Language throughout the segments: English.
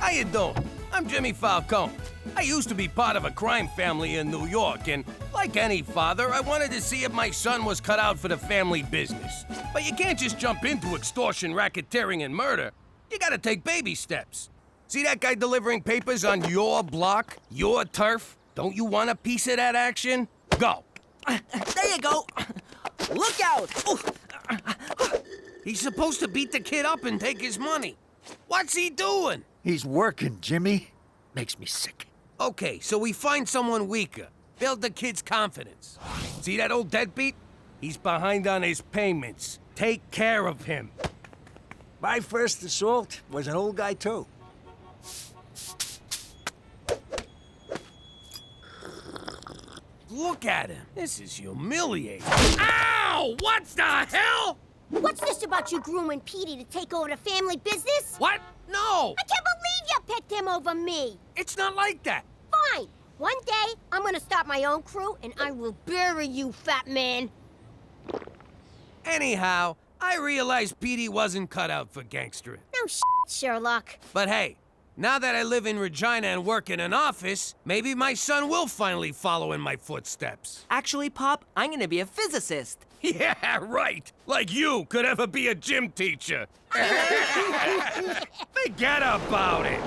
How you doing? I'm Jimmy Falcone. I used to be part of a crime family in New York, and like any father, I wanted to see if my son was cut out for the family business. But you can't just jump into extortion, racketeering, and murder. You gotta take baby steps. See that guy delivering papers on your block, your turf? Don't you want a piece of that action? Go. There you go. Look out! He's supposed to beat the kid up and take his money. What's he doing? He's working, Jimmy. Makes me sick. Okay, so we find someone weaker. Build the kid's confidence. See that old deadbeat? He's behind on his payments. Take care of him. My first assault was an old guy, too. Look at him. This is humiliating. Ow! What the hell? What's this about you grooming Petey to take over the family business? What? No! I can't believe you picked him over me! It's not like that. Fine. One day, I'm gonna start my own crew, and I will bury you, fat man. Anyhow, I realized Petey wasn't cut out for gangstering. No Sherlock. But hey, now that I live in Regina and work in an office, maybe my son will finally follow in my footsteps. Actually, Pop, I'm gonna be a physicist. Yeah, right. Like you could ever be a gym teacher. Forget about it.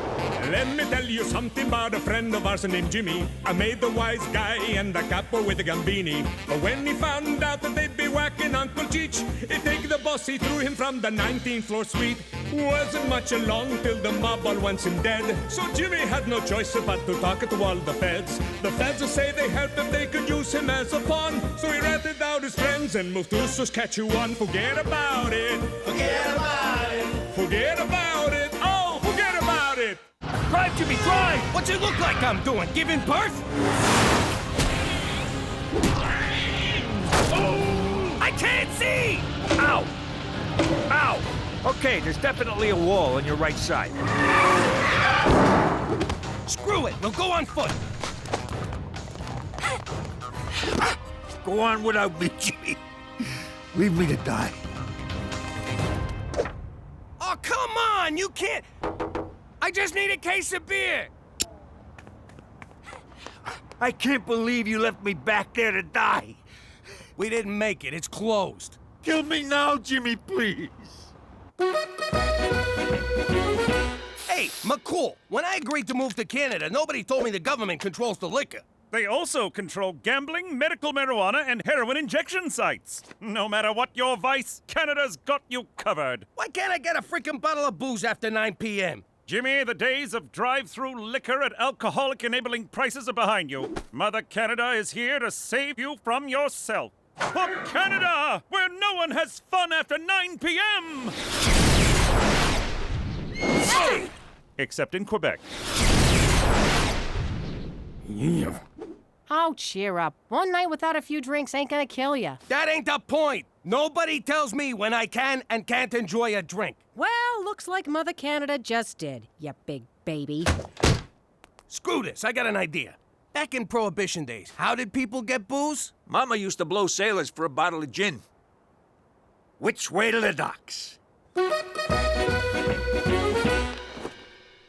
Let me tell you something about a friend of ours named Jimmy. I made the wise guy and the capo with the Gambini. But when he found out that they'd be whacking Uncle Cheech, he'd take the boss, he threw him from the 19th floor suite. Wasn't much along till the mob all wants him dead. So Jimmy had no choice but to talk to all the feds. The feds will say they helped if they could use him as a pawn. So he ratted out his friends and moved to Saskatchewan. Forget about it. Forget about it. Forget about it. Oh, forget about it. Drive, Jimmy, drive! What's it look like I'm doing? Giving birth? Oh! I can't see! Ow! Ow! Okay, there's definitely a wall on your right side. Screw it, we'll go on foot. Go on without me, Jimmy. Leave me to die. Oh, come on! You can't... I just need a case of beer. I can't believe you left me back there to die. We didn't make it. It's closed. Kill me now, Jimmy, please. Hey, McCool, when I agreed to move to Canada, nobody told me the government controls the liquor. They also control gambling, medical marijuana, and heroin injection sites. No matter what your vice, Canada's got you covered. Why can't I get a freaking bottle of booze after 9 p.m.? Jimmy, the days of drive-through liquor at alcoholic-enabling prices are behind you. Mother Canada is here to save you from yourself. For Canada, where no one has fun after 9 p.m. Except in Quebec. Oh, cheer up. One night without a few drinks ain't gonna kill you. That ain't the point. Nobody tells me when I can and can't enjoy a drink. Well, looks like Mother Canada just did, you big baby. Screw this, I got an idea. Back in Prohibition days, how did people get booze? Mama used to blow sailors for a bottle of gin. Which way to the docks? For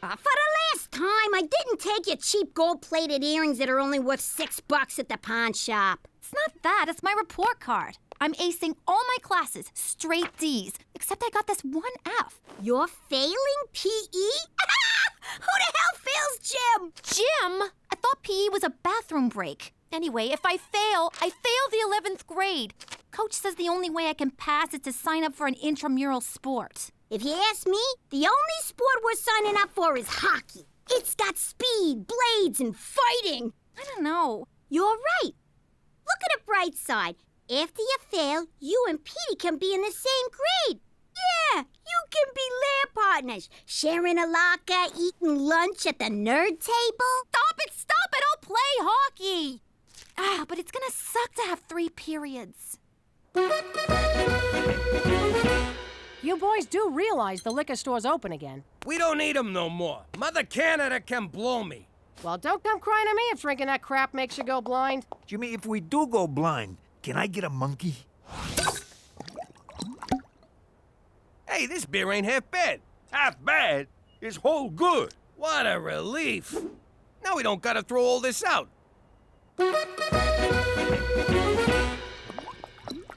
the last time, I didn't take your cheap gold-plated earrings that are only worth $6 at the pawn shop. It's not that, it's my report card. I'm acing all my classes, straight D's, except I got this one F. You're failing PE? Who the hell fails gym? Gym? I thought PE was a bathroom break. Anyway, if I fail the 11th grade. Coach says the only way I can pass is to sign up for an intramural sport. If you ask me, the only sport we're signing up for is hockey. It's got speed, blades, and fighting. I don't know. You're right. Look at the bright side. After you fail, you and Petey can be in the same grade. Yeah, you can be lair partners, sharing a locker, eating lunch at the nerd table. Stop it, I'll play hockey. But it's gonna suck to have 3 periods. You boys do realize the liquor store's open again. We don't need them no more. Mother Canada can blow me. Well, don't come crying to me if drinking that crap makes you go blind. Jimmy, if we do go blind, can I get a monkey? Hey, this beer ain't half bad. Half bad is whole good. What a relief. Now we don't gotta throw all this out.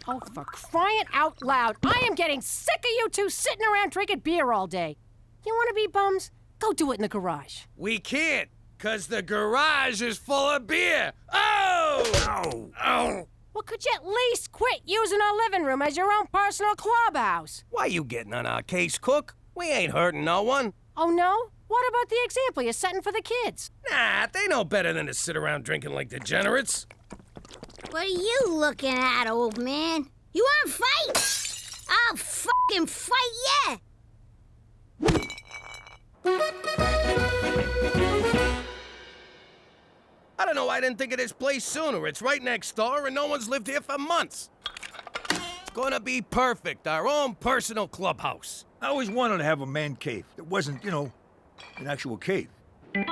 Oh, for crying out loud. I am getting sick of you two sitting around drinking beer all day. You want to be bums? Go do it in the garage. We can't, 'cause the garage is full of beer. Oh! Ow! Oh! Well, could you at least quit using our living room as your own personal clubhouse? Why you getting on our case, Cook? We ain't hurting no one. Oh, no? What about the example you're setting for the kids? Nah, they know better than to sit around drinking like degenerates. What are you looking at, old man? You wanna fight? I'll fucking fight ya! I don't know, I didn't think of this place sooner. It's right next door and no one's lived here for months. It's gonna be perfect, our own personal clubhouse. I always wanted to have a man cave that wasn't, an actual cave. Okay,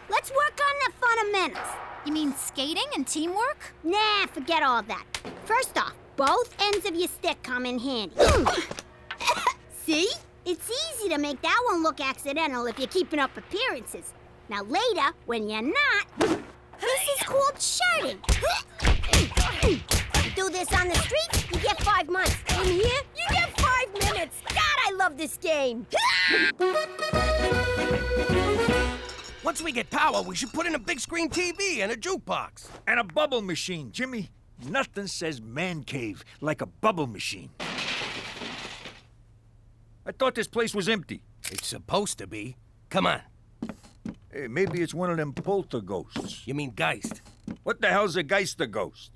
let's work on the fundamentals. You mean skating and teamwork? Nah, forget all that. First off, both ends of your stick come in handy. See? It's easy to make that one look accidental if you're keeping up appearances. Now later, when you're not, this is called shirting. You do this on the street, you get 5 months. In here, you get 5 minutes. God, I love this game. Once we get power, we should put in a big screen TV and a jukebox. And a bubble machine, Jimmy. Nothing says man cave like a bubble machine. I thought this place was empty. It's supposed to be. Come on. Hey, maybe it's one of them polterghosts. You mean Geist? What the hell's a Geister ghost?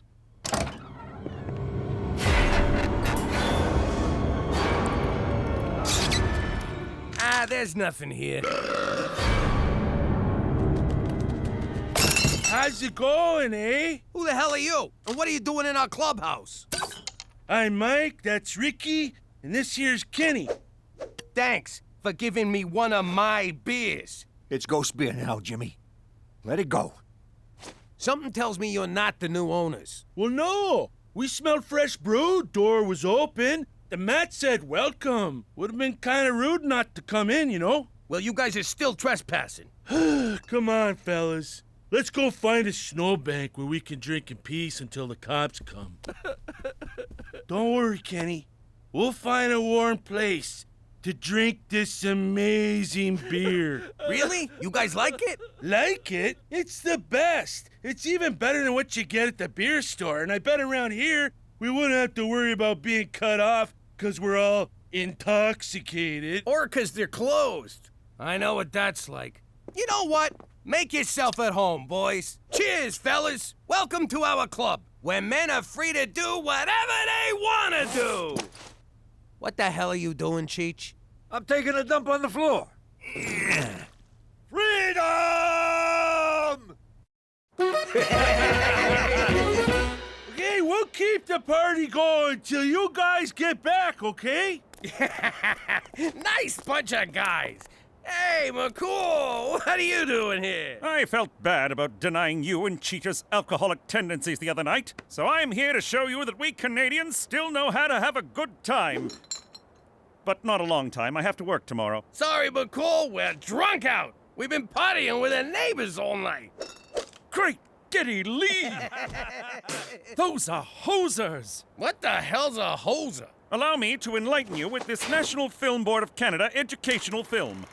Ah, there's nothing here. How's it going, eh? Who the hell are you? And what are you doing in our clubhouse? I'm Mike, that's Ricky, and this here's Kenny. Thanks for giving me one of my beers. It's ghost beer now, Jimmy. Let it go. Something tells me you're not the new owners. Well, no. We smelled fresh brew, door was open. The mat said welcome. Would have been kind of rude not to come in, Well, you guys are still trespassing. Come on, fellas. Let's go find a snowbank where we can drink in peace until the cops come. Don't worry, Kenny. We'll find a warm place to drink this amazing beer. Really? You guys like it? Like it? It's the best. It's even better than what you get at the beer store. And I bet around here, we wouldn't have to worry about being cut off because we're all intoxicated. Or 'cause they're closed. I know what that's like. You know what? Make yourself at home, boys. Cheers, fellas. Welcome to our club, where men are free to do whatever they want to do. What the hell are you doing, Cheech? I'm taking a dump on the floor. Freedom! Okay, we'll keep the party going till you guys get back, okay? Nice bunch of guys. Hey, McCool, what are you doing here? I felt bad about denying you and Cheetah's alcoholic tendencies the other night, so I'm here to show you that we Canadians still know how to have a good time. But not a long time. I have to work tomorrow. Sorry, McCool, we're drunk out. We've been partying with the neighbors all night. Great giddy lead! Those are hosers! What the hell's a hoser? Allow me to enlighten you with this National Film Board of Canada educational film.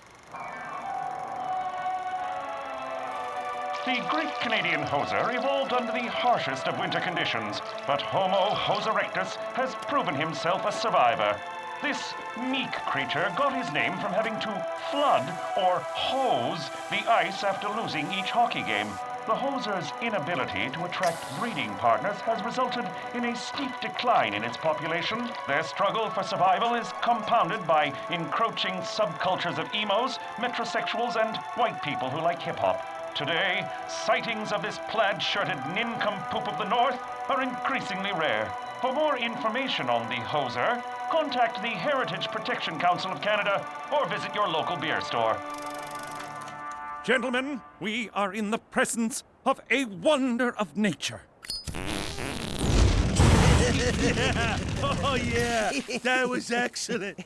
The Great Canadian Hoser evolved under the harshest of winter conditions, but Homo hos erectus has proven himself a survivor. This meek creature got his name from having to flood or hose the ice after losing each hockey game. The hoser's inability to attract breeding partners has resulted in a steep decline in its population. Their struggle for survival is compounded by encroaching subcultures of emos, metrosexuals, and white people who like hip-hop. Today, sightings of this plaid-shirted nincompoop of the North are increasingly rare. For more information on the hoser, contact the Heritage Protection Council of Canada or visit your local beer store. Gentlemen, we are in the presence of a wonder of nature. Oh, yeah. That was excellent.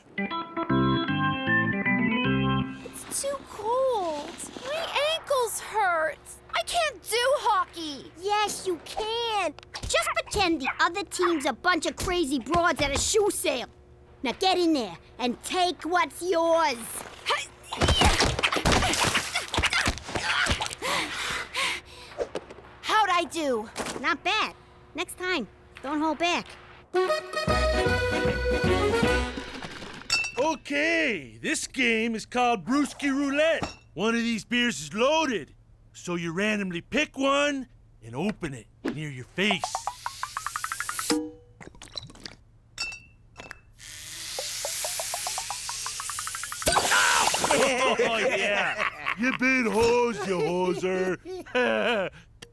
you can. Just pretend the other team's a bunch of crazy broads at a shoe sale. Now get in there and take what's yours. How'd I do? Not bad. Next time, don't hold back. Okay, this game is called Brewski Roulette. One of these beers is loaded, so you randomly pick one and open it near your face. Oh, yeah. You big hose, you hoser.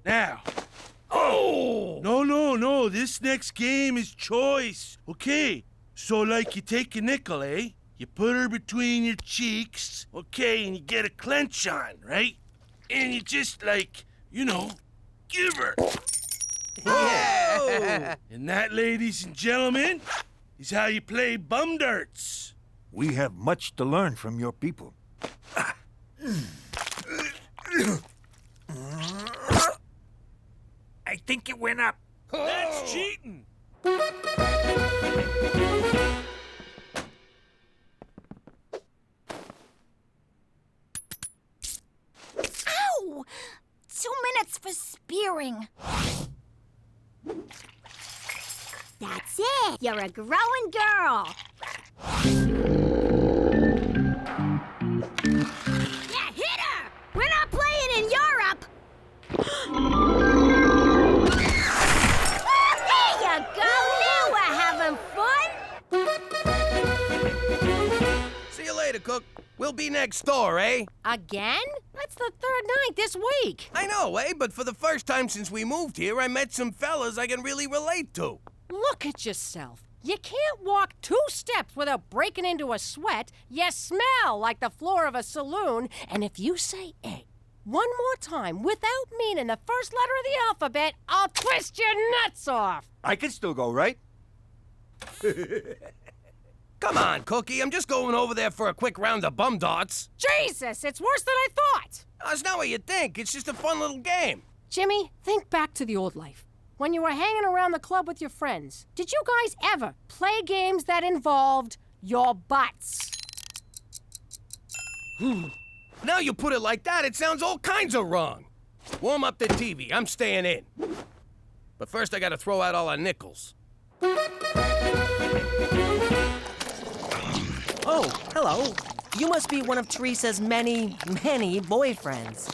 Now. Oh! No. This next game is choice. Okay, so like you take a nickel, eh? You put her between your cheeks, okay, and you get a clench on, right? And you just like, give her. Yeah. And that, ladies and gentlemen, is how you play bum darts. We have much to learn from your people. I think it went up. That's cheating. Ow! 2 minutes for spearing. That's it. You're a growing girl. Yeah, hit her. We're not playing in Europe. There you go. Now we're having fun. See you later, Cook. We'll be next door, eh? Again? That's the third night this week. I know, eh? But for the first time since we moved here, I met some fellas I can really relate to. Look at yourself. You can't walk 2 steps without breaking into a sweat. You smell like the floor of a saloon. And if you say egg one more time without meaning the first letter of the alphabet, I'll twist your nuts off. I can still go, right? Come on, Cookie. I'm just going over there for a quick round of bum darts. Jesus, it's worse than I thought. That's not what you think. It's just a fun little game. Jimmy, think back to the old life. When you were hanging around the club with your friends, did you guys ever play games that involved your butts? Now you put it like that, it sounds all kinds of wrong. Warm up the TV. I'm staying in. But first, I gotta throw out all our nickels. Oh, hello. You must be one of Teresa's many, many boyfriends.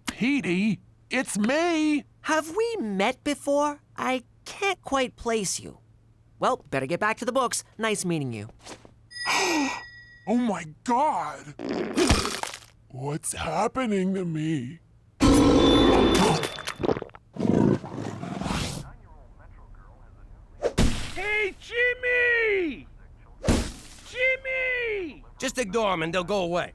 Petey, it's me. Have we met before? I can't quite place you. Well, better get back to the books. Nice meeting you. Oh my God. What's happening to me? Hey, Jimmy! Jimmy! Just ignore them and they'll go away.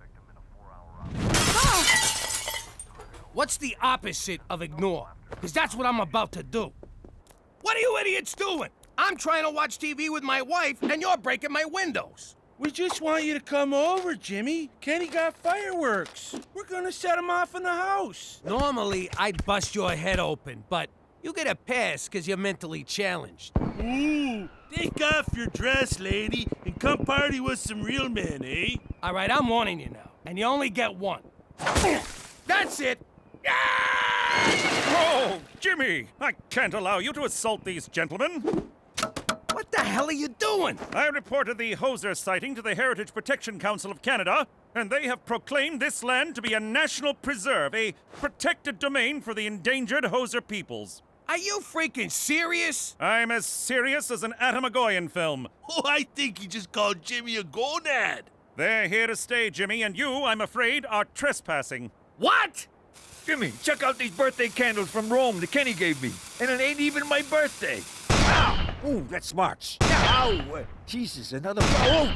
What's the opposite of ignore? Because that's what I'm about to do. What are you idiots doing? I'm trying to watch TV with my wife, and you're breaking my windows. We just want you to come over, Jimmy. Kenny got fireworks. We're gonna set them off in the house. Normally, I'd bust your head open, but you get a pass because you're mentally challenged. Ooh, take off your dress, lady, and come party with some real men, eh? All right, I'm warning you now, and you only get one. That's it. Oh, Jimmy! I can't allow you to assault these gentlemen. What the hell are you doing? I reported the Hoser sighting to the Heritage Protection Council of Canada, and they have proclaimed this land to be a national preserve, a protected domain for the endangered Hoser peoples. Are you freaking serious? I'm as serious as an Atamagoyan film. Oh, I think he just called Jimmy a gonad. They're here to stay, Jimmy, and you, I'm afraid, are trespassing. What? Jimmy, check out these birthday candles from Rome that Kenny gave me. And it ain't even my birthday. Ow! Ooh, that smarts. Ow! Jesus, another one. Oh!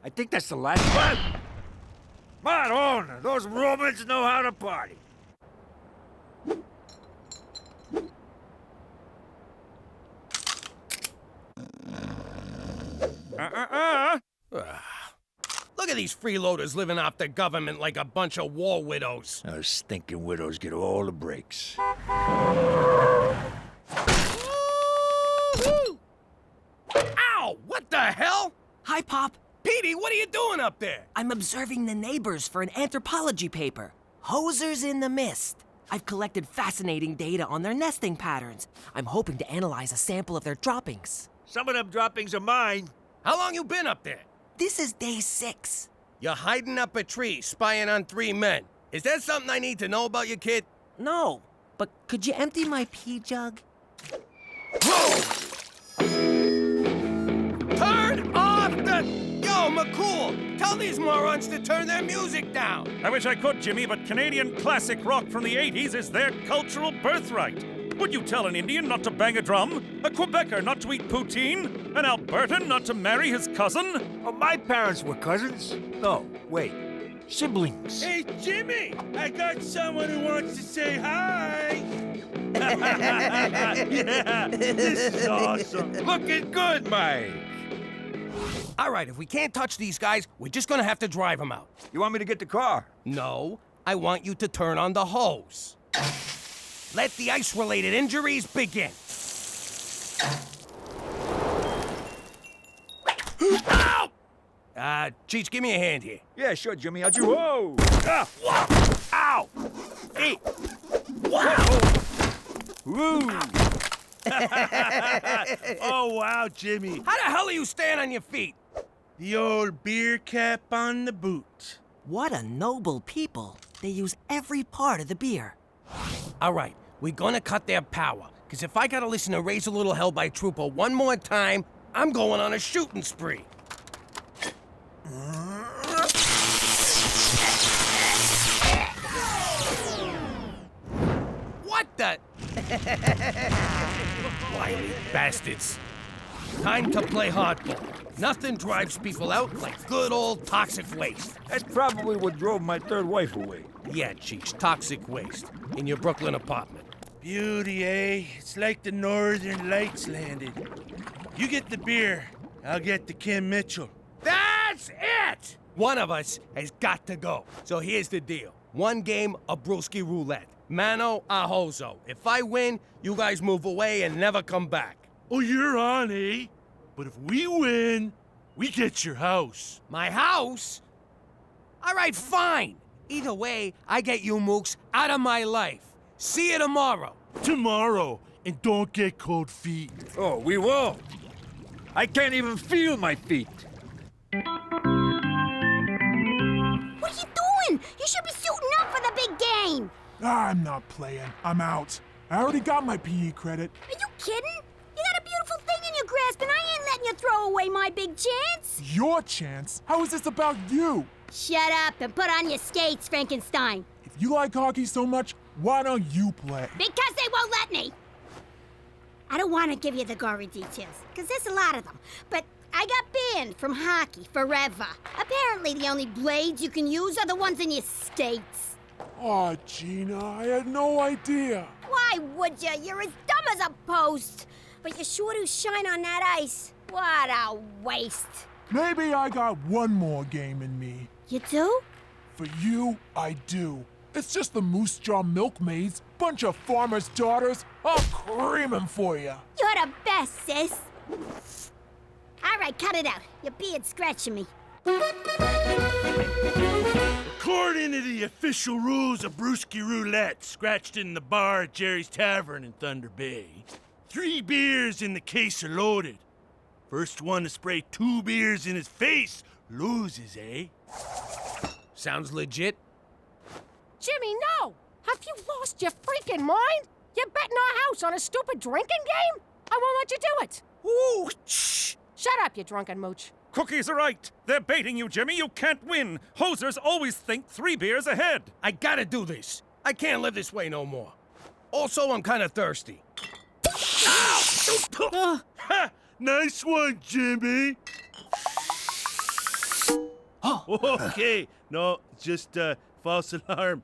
I think that's the last one. Madonna, those Romans know how to party. Look Look at these freeloaders living off the government like a bunch of war widows. Those stinking widows get all the breaks. Ow! What the hell? Hi, Pop. Petey, what are you doing up there? I'm observing the neighbors for an anthropology paper. Hosers in the mist. I've collected fascinating data on their nesting patterns. I'm hoping to analyze a sample of their droppings. Some of them droppings are mine. How long you been up there? This is day 6. You're hiding up a tree, spying on 3 men. Is that something I need to know about you, kid? No, but could you empty my pee jug? Whoa! Turn off the... Yo, McCool, tell these morons to turn their music down. I wish I could, Jimmy, but Canadian classic rock from the 80s is their cultural birthright. Would you tell an Indian not to bang a drum? A Quebecer not to eat poutine? An Albertan not to marry his cousin? Oh, my parents were cousins. No, wait. Siblings. Hey, Jimmy! I got someone who wants to say hi! Yeah, this is awesome. Looking good, Mike. All right, if we can't touch these guys, we're just gonna have to drive them out. You want me to get the car? No, I want you to turn on the hose. Let the ice-related injuries begin. Ow! Cheech, give me a hand here. Yeah, sure, Jimmy. How'd you... Whoa! Ah! Ow! Hey! Wow! Woo! Oh, wow, Jimmy. How the hell are you staying on your feet? The old beer cap on the boot. What a noble people. They use every part of the beer. All right, we're gonna cut their power. Because if I gotta listen to Raise a Little Hell by Trooper one more time, I'm going on a shooting spree. What the? Wily bastards. Time to play hardball. Nothing drives people out like good old toxic waste. That's probably what drove my third wife away. Yeah, Cheech, toxic waste. In your Brooklyn apartment. Beauty, eh? It's like the Northern Lights landed. You get the beer, I'll get the Kim Mitchell. That's it! One of us has got to go. So here's the deal. 1 game of Brewski roulette. Mano a hozo. If I win, you guys move away and never come back. Oh, you're on, eh? But if we win, we get your house. My house? All right, fine. Either way, I get you mooks out of my life. See you tomorrow. Tomorrow, and don't get cold feet. Oh, we won't. I can't even feel my feet. What are you doing? You should be suiting up for the big game. I'm not playing. I'm out. I already got my PE credit. Are you kidding? You got a beautiful thing in your grasp, and I ain't letting you throw away my big chance. Your chance? How is this about you? Shut up and put on your skates, Frankenstein. If you like hockey so much, why don't you play? Because they won't let me. I don't want to give you the gory details, because there's a lot of them. But I got banned from hockey forever. Apparently the only blades you can use are the ones in your skates. Aw, Gina, I had no idea. Why would you? You're as dumb as a post. But you sure do shine on that ice. What a waste. Maybe I got one more game in me. You do? For you, I do. It's just the Moose Jaw Milkmaids, bunch of farmers' daughters. I'll cream 'em for you. You're the best, sis. All right, cut it out. Your beard's scratching me. According to the official rules of Brewski Roulette, scratched in the bar at Jerry's Tavern in Thunder Bay, 3 beers in the case are loaded. First one to spray 2 beers in his face loses, eh? Sounds legit. Jimmy, no! Have you lost your freaking mind? You're betting our house on a stupid drinking game? I won't let you do it. Ooh, shh. Shut up, you drunken mooch. Cookies are right. They're baiting you, Jimmy. You can't win. Hosers always think 3 beers ahead. I gotta do this. I can't live this way no more. Also, I'm kind of thirsty. Ow! Ha! Nice one, Jimmy. Oh, okay. No, just false alarm.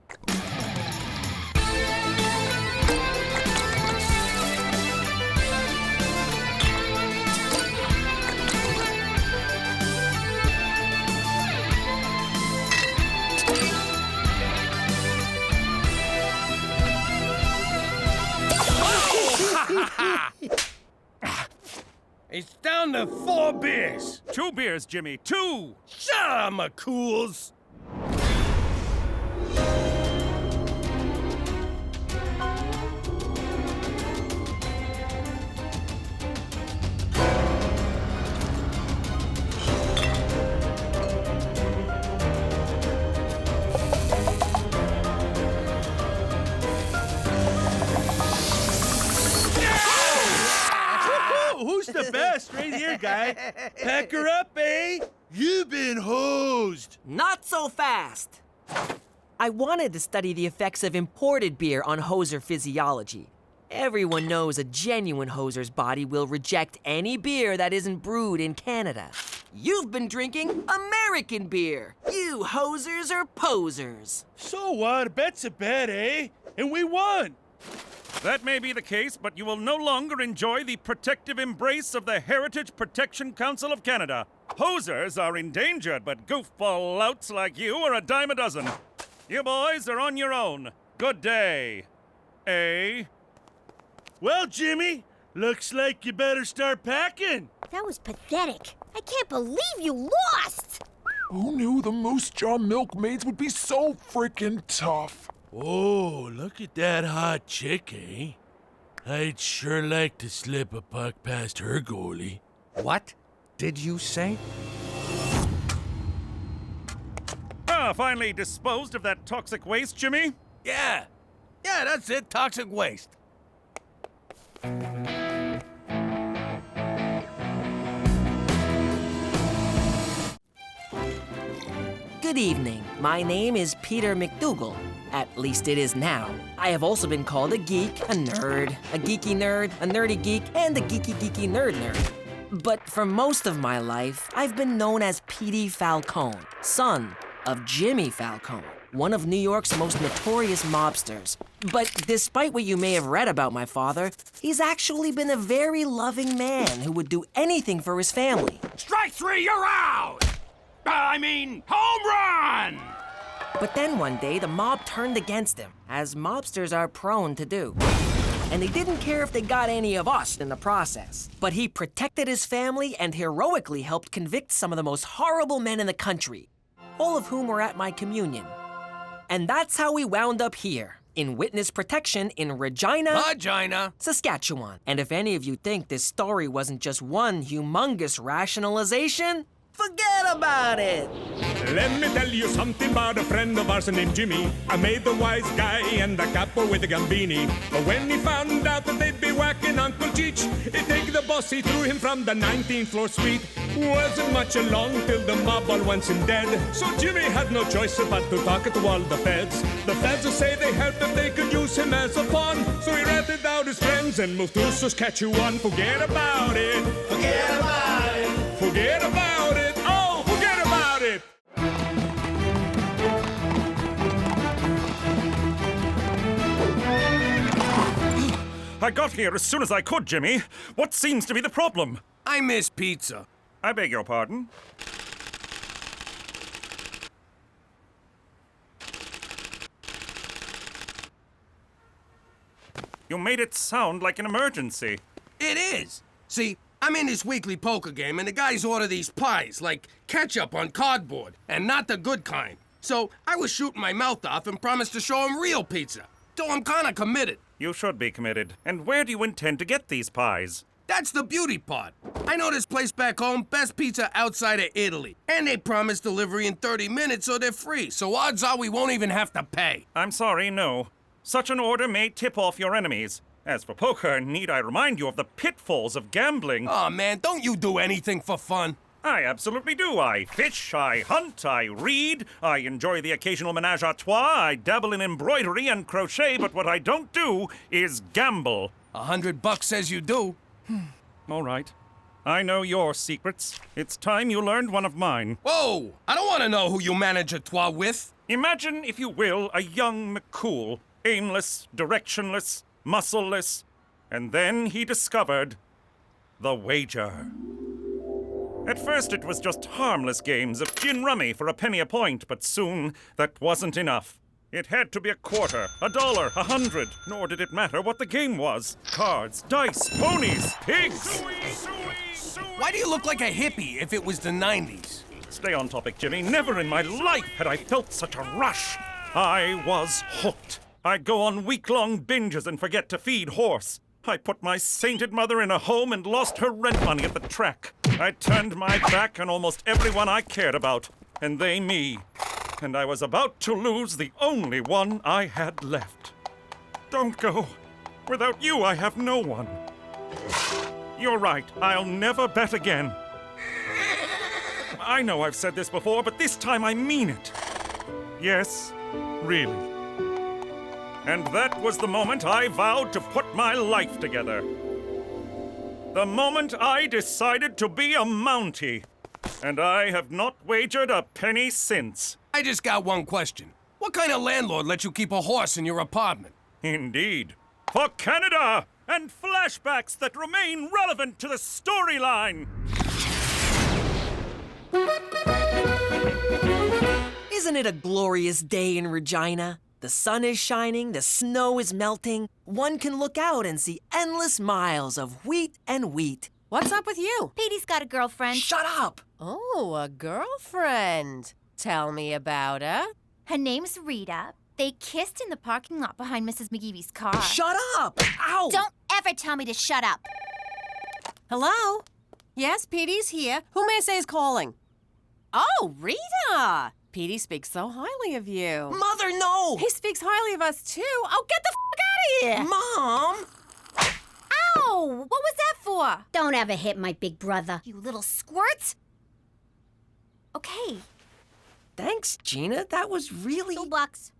down to 4 beers. 2 beers, Jimmy. 2! Shut up, McCools. Who's the best? Right here, guy. Pack her up, eh? You've been hosed. Not so fast. I wanted to study the effects of imported beer on hoser physiology. Everyone knows a genuine hoser's body will reject any beer that isn't brewed in Canada. You've been drinking American beer. You hosers are posers. So what? A bet's a bet, eh? And we won. That may be the case, but you will no longer enjoy the protective embrace of the Heritage Protection Council of Canada. Hosers are endangered, but goofball louts like you are a dime a dozen. You boys are on your own. Good day. Eh? Well, Jimmy, looks like you better start packing. That was pathetic. I can't believe you lost! Who knew the Moose Jaw Milkmaids would be so freaking tough? Oh, look at that hot chick, eh? I'd sure like to slip a puck past her goalie. What did you say? Finally disposed of that toxic waste, Jimmy? Yeah, that's it, toxic waste. Good evening. My name is Peter MacDougal. At least it is now. I have also been called a geek, a nerd, a geeky nerd, a nerdy geek, and a geeky nerd. But for most of my life, I've been known as Petey Falcone, son of Jimmy Falcone, one of New York's most notorious mobsters. But despite what you may have read about my father, he's actually been a very loving man who would do anything for his family. Strike 3, you're out! Home run! But then one day, the mob turned against him, as mobsters are prone to do. And they didn't care if they got any of us in the process. But he protected his family and heroically helped convict some of the most horrible men in the country, all of whom were at my communion. And that's how we wound up here, in witness protection in Regina, Saskatchewan. And if any of you think this story wasn't just one humongous rationalization, forget about it! Let me tell you something about a friend of ours named Jimmy. I made the wise guy and the capo with the Gambini. But when he found out that they'd be whacking Uncle Cheech, he'd take the boss, he threw him from the 19th floor suite. Wasn't much along till the mob all wants him dead. So Jimmy had no choice but to talk to all the feds. The feds will say they helped if they could use him as a pawn. So he ratted out his friends and moved to Saskatchewan. Forget about it. Forget about it. Forget about it. Oh, forget about it. I got here as soon as I could, Jimmy. What seems to be the problem? I miss pizza. I beg your pardon? You made it sound like an emergency. It is. See, I'm in this weekly poker game, and the guys order these pies, like ketchup on cardboard, and not the good kind. So I was shooting my mouth off and promised to show them real pizza. So I'm kinda committed. You should be committed. And where do you intend to get these pies? That's the beauty part. I know this place back home, best pizza outside of Italy. And they promise delivery in 30 minutes, so they're free. So odds are we won't even have to pay. I'm sorry, no. Such an order may tip off your enemies. As for poker, need I remind you of the pitfalls of gambling? Oh man, don't you do anything for fun? I absolutely do. I fish, I hunt, I read, I enjoy the occasional menage a trois, I dabble in embroidery and crochet, but what I don't do is gamble. $100 says you do. All right. I know your secrets. It's time you learned one of mine. Whoa! I don't want to know who you manage a trois with. Imagine, if you will, a young McCool, aimless, directionless, muscleless, and then he discovered the wager. At first it was just harmless games of gin rummy for a penny a point, but soon that wasn't enough. It had to be a quarter, $1, 100, nor did it matter what the game was. Cards, dice, ponies, pigs! Suey, suey, suey. Why do you look like a hippie if it was the 90s? Stay on topic, Jimmy. Never in my life had I felt such a rush. I was hooked. I'd go on week-long binges and forget to feed horse. I put my sainted mother in a home and lost her rent money at the track. I turned my back on almost everyone I cared about, and they me. And I was about to lose the only one I had left. Don't go. Without you, I have no one. You're right. I'll never bet again. I know I've said this before, but this time I mean it. Yes, really. And that was the moment I vowed to put my life together. The moment I decided to be a Mountie. And I have not wagered a penny since. I just got one question. What kind of landlord lets you keep a horse in your apartment? Indeed. For Canada! And flashbacks that remain relevant to the storyline! Isn't it a glorious day in Regina? The sun is shining, the snow is melting. One can look out and see endless miles of wheat and wheat. What's up with you? Petey's got a girlfriend. Shut up! Oh, a girlfriend. Tell me about her. Her name's Rita. They kissed in the parking lot behind Mrs. McGeevy's car. Shut up! Ow! Don't ever tell me to shut up. Hello? Yes, Petey's here. Who may I say is calling? Oh, Rita! Petey speaks so highly of you. Mother, no! He speaks highly of us, too. Oh, get the f*** out of here! Mom! Ow! What was that for? Don't ever hit my big brother. You little squirt. Okay. Thanks, Gina. That was really... $2.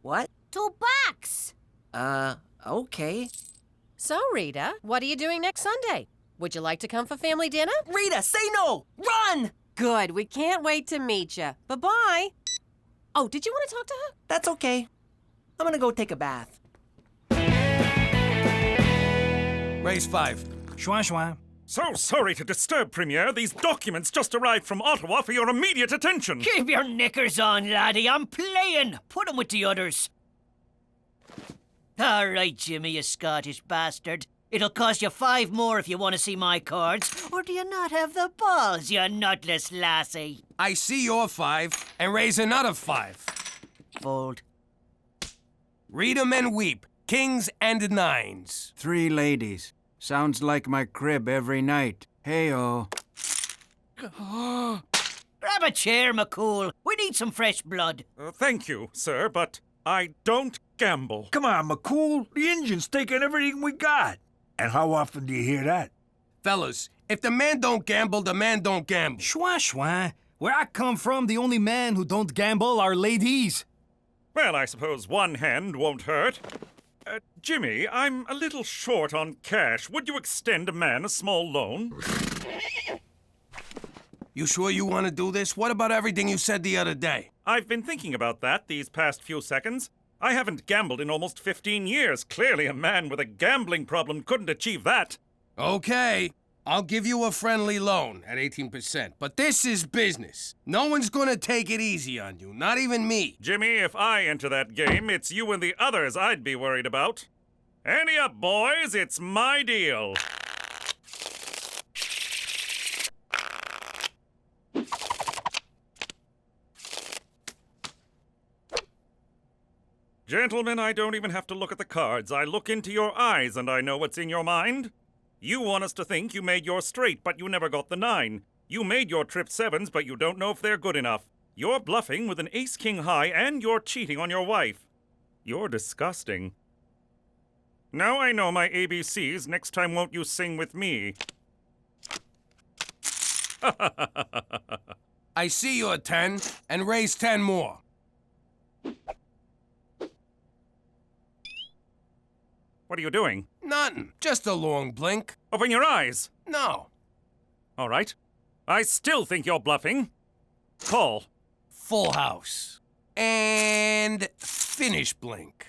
What? $2. Okay. So, Rita, what are you doing next Sunday? Would you like to come for family dinner? Rita, say no! Run! Good. We can't wait to meet you. Bye-bye. Oh, did you want to talk to her? That's okay. I'm gonna go take a bath. Raise 5. Schwa schwa. So sorry to disturb, Premier. These documents just arrived from Ottawa for your immediate attention. Keep your knickers on, laddie. I'm playing. Put 'em with the others. All right, Jimmy, you Scottish bastard. It'll cost you 5 more if you want to see my cards. Or do you not have the balls, you nutless lassie? I see your 5 and raise another 5. Fold. Read 'em and weep. Kings and 9s. 3 ladies. Sounds like my crib every night. Hey-oh. Grab a chair, McCool. We need some fresh blood. Thank you, sir, but I don't gamble. Come on, McCool. The engine's taking everything we got. And how often do you hear that? Fellas, if the man don't gamble, the man don't gamble. Schwa schwa. Where I come from, the only men who don't gamble are ladies. Well, I suppose one hand won't hurt. Jimmy, I'm a little short on cash. Would you extend a man a small loan? You sure you want to do this? What about everything you said the other day? I've been thinking about that these past few seconds. I haven't gambled in almost 15 years. Clearly a man with a gambling problem couldn't achieve that. Okay, I'll give you a friendly loan at 18%, but this is business. No one's gonna take it easy on you, not even me. Jimmy, if I enter that game, it's you and the others I'd be worried about. Ante up, boys, it's my deal. Gentlemen, I don't even have to look at the cards. I look into your eyes and I know what's in your mind. You want us to think you made your straight, but you never got the 9. You made your trip 7s, but you don't know if they're good enough. You're bluffing with an ace-king high, and you're cheating on your wife. You're disgusting. Now I know my ABCs. Next time won't you sing with me? I see your 10, and raise 10 more. What are you doing? Nothing. Just a long blink. Open your eyes. No. All right. I still think you're bluffing. Call. Full house. And finish blink.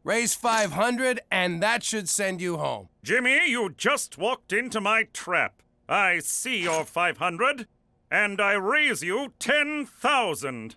Raise 500, and that should send you home. Jimmy, you just walked into my trap. I see your 500, and I raise you 10,000.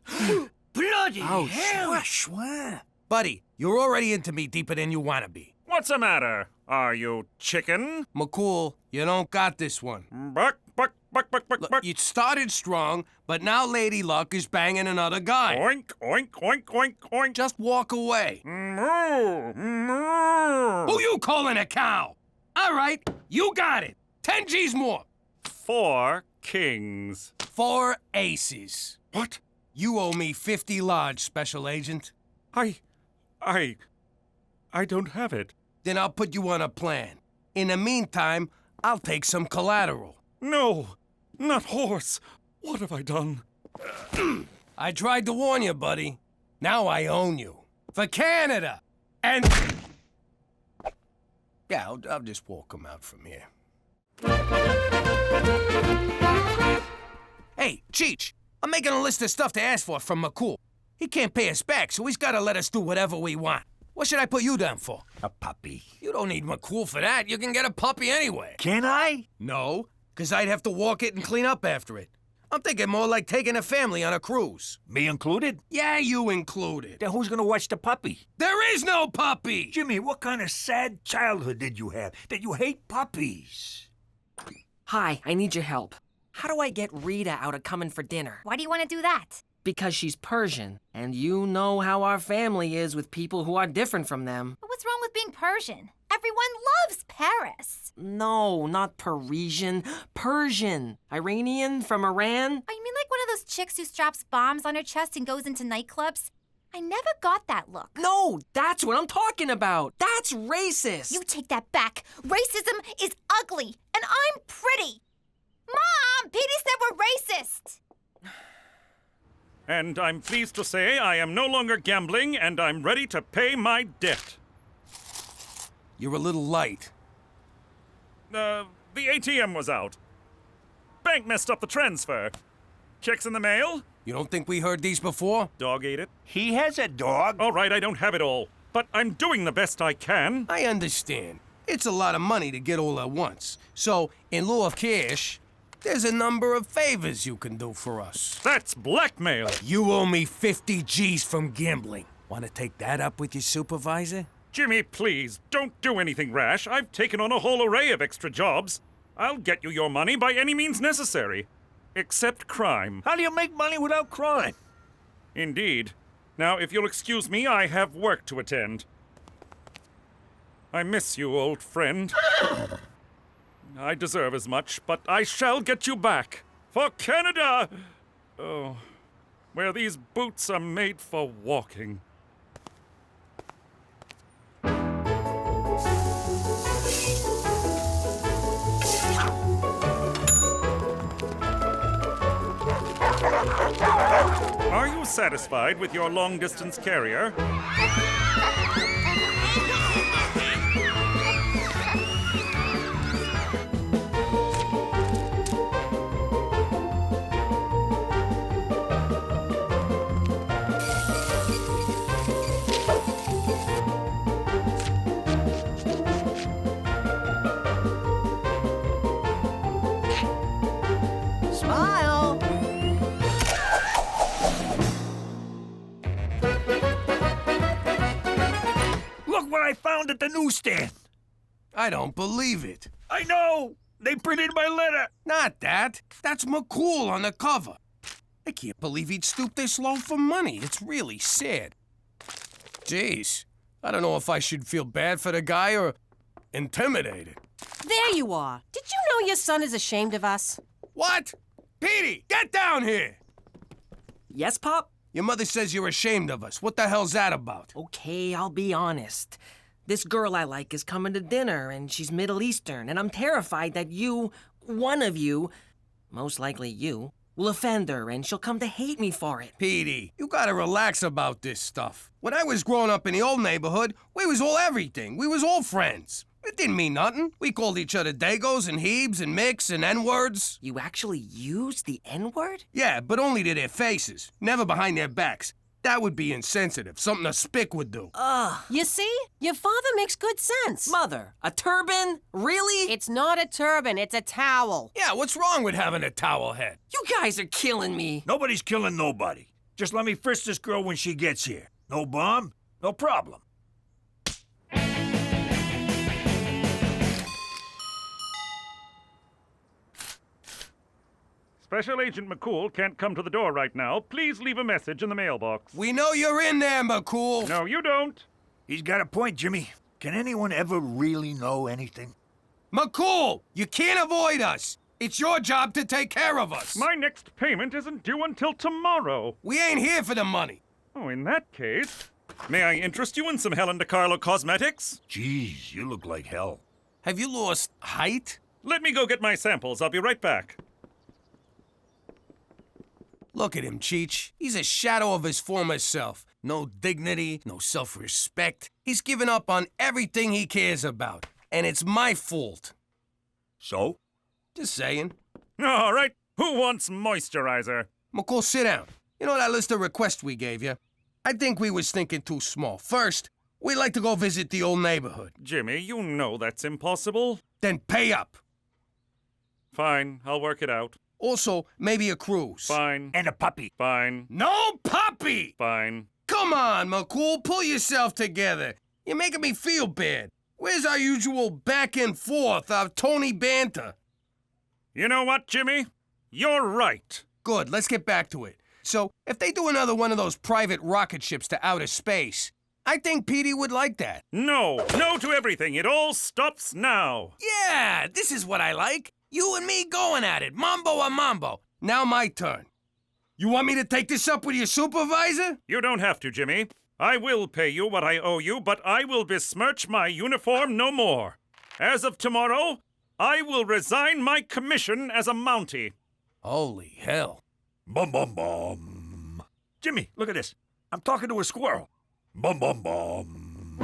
Bloody Ouch. hell! Schwa schwa. Buddy, you're already into me deeper than you want to be. What's the matter? Are you chicken? McCool, you don't got this one. Buck, buck, buck, buck, buck, Look, buck. you started strong, but now Lady Luck is banging another guy. Oink, oink, oink, oink, oink. Just walk away. Moo, moo. Who you calling a cow? All right, you got it. 10 G's more. 4 kings. 4 aces. What? You owe me 50 large, Special Agent. I don't have it. Then I'll put you on a plan. In the meantime, I'll take some collateral. No, not horse. What have I done? I tried to warn you, buddy. Now I own you. For Canada! And... Yeah, I'll just walk him out from here. Hey, Cheech, I'm making a list of stuff to ask for from McCool. He can't pay us back, so he's gotta let us do whatever we want. What should I put you down for? A puppy. You don't need McCool for that. You can get a puppy anyway. Can I? No, because I'd have to walk it and clean up after it. I'm thinking more like taking a family on a cruise. Me included? Yeah, you included. Then who's gonna watch the puppy? There is no puppy! Jimmy, what kind of sad childhood did you have that you hate puppies? Hi, I need your help. How do I get Rita out of coming for dinner? Why do you want to do that? Because she's Persian, and you know how our family is with people who are different from them. But what's wrong with being Persian? Everyone loves Paris. No, not Parisian. Persian. Iranian from Iran. Oh, you mean like one of those chicks who straps bombs on her chest and goes into nightclubs? I never got that look. No, that's what I'm talking about. That's racist. You take that back. Racism is ugly, and I'm pretty. Mom, Petey said we're racist. And I'm pleased to say I am no longer gambling and I'm ready to pay my debt. You're a little light. The ATM was out. Bank messed up the transfer. Checks in the mail? You don't think we heard these before? Dog ate it. He has a dog. All right, I don't have it all. But I'm doing the best I can. I understand. It's a lot of money to get all at once. So, in lieu of cash, there's a number of favors you can do for us. That's blackmail. You owe me 50 G's from gambling. Want to take that up with your supervisor? Jimmy, please, don't do anything rash. I've taken on a whole array of extra jobs. I'll get you your money by any means necessary. Except crime. How do you make money without crime? Indeed. Now, if you'll excuse me, I have work to attend. I miss you, old friend. I deserve as much, but I shall get you back. For Canada! Oh, where these boots are made for walking. Are you satisfied with your long-distance carrier? Smile! Look what I found at the newsstand. I don't believe it. I know! They printed my letter. Not that. That's McCool on the cover. I can't believe he'd stoop this low for money. It's really sad. Jeez, I don't know if I should feel bad for the guy or intimidated. There you are. Did you know your son is ashamed of us? What? Petey, get down here! Yes, Pop? Your mother says you're ashamed of us. What the hell's that about? Okay, I'll be honest. This girl I like is coming to dinner, and she's Middle Eastern, and I'm terrified that you, one of you, most likely you, will offend her, and she'll come to hate me for it. Petey, you gotta relax about this stuff. When I was growing up in the old neighborhood, we was all everything. We was all friends. It didn't mean nothing. We called each other Dagos and Hebes and Micks and N-words. You actually used the N-word? Yeah, but only to their faces, never behind their backs. That would be insensitive, something a spick would do. Ugh. You see? Your father makes good sense. Mother, a turban? Really? It's not a turban, it's a towel. Yeah, what's wrong with having a towel head? You guys are killing me. Nobody's killing nobody. Just let me frisk this girl when she gets here. No bomb, no problem. Special Agent McCool can't come to the door right now. Please leave a message in the mailbox. We know you're in there, McCool. No, you don't. He's got a point, Jimmy. Can anyone ever really know anything? McCool, you can't avoid us. It's your job to take care of us. My next payment isn't due until tomorrow. We ain't here for the money. Oh, in that case, may I interest you in some Helen DeCarlo cosmetics? Jeez, you look like hell. Have you lost height? Let me go get my samples. I'll be right back. Look at him, Cheech. He's a shadow of his former self. No dignity, no self-respect. He's given up on everything he cares about. And it's my fault. So? Just saying. All right. Who wants moisturizer? McCool, sit down. You know that list of requests we gave you? I think we was thinking too small. First, we'd like to go visit the old neighborhood. Jimmy, you know that's impossible. Then pay up. Fine, I'll work it out. Also, maybe a cruise. Fine. And a puppy. Fine. No puppy! Fine. Come on, McCool, pull yourself together. You're making me feel bad. Where's our usual back and forth, our Tony banter? You know what, Jimmy? You're right. Good, let's get back to it. So, if they do another one of those private rocket ships to outer space, I think Petey would like that. No. No to everything. It all stops now. Yeah, this is what I like. You and me going at it, mambo a mambo. Now my turn. You want me to take this up with your supervisor? You don't have to, Jimmy. I will pay you what I owe you, but I will besmirch my uniform no more. As of tomorrow, I will resign my commission as a Mountie. Holy hell. Bum, bum, bum. Jimmy, look at this. I'm talking to a squirrel. Bum, bum, bum.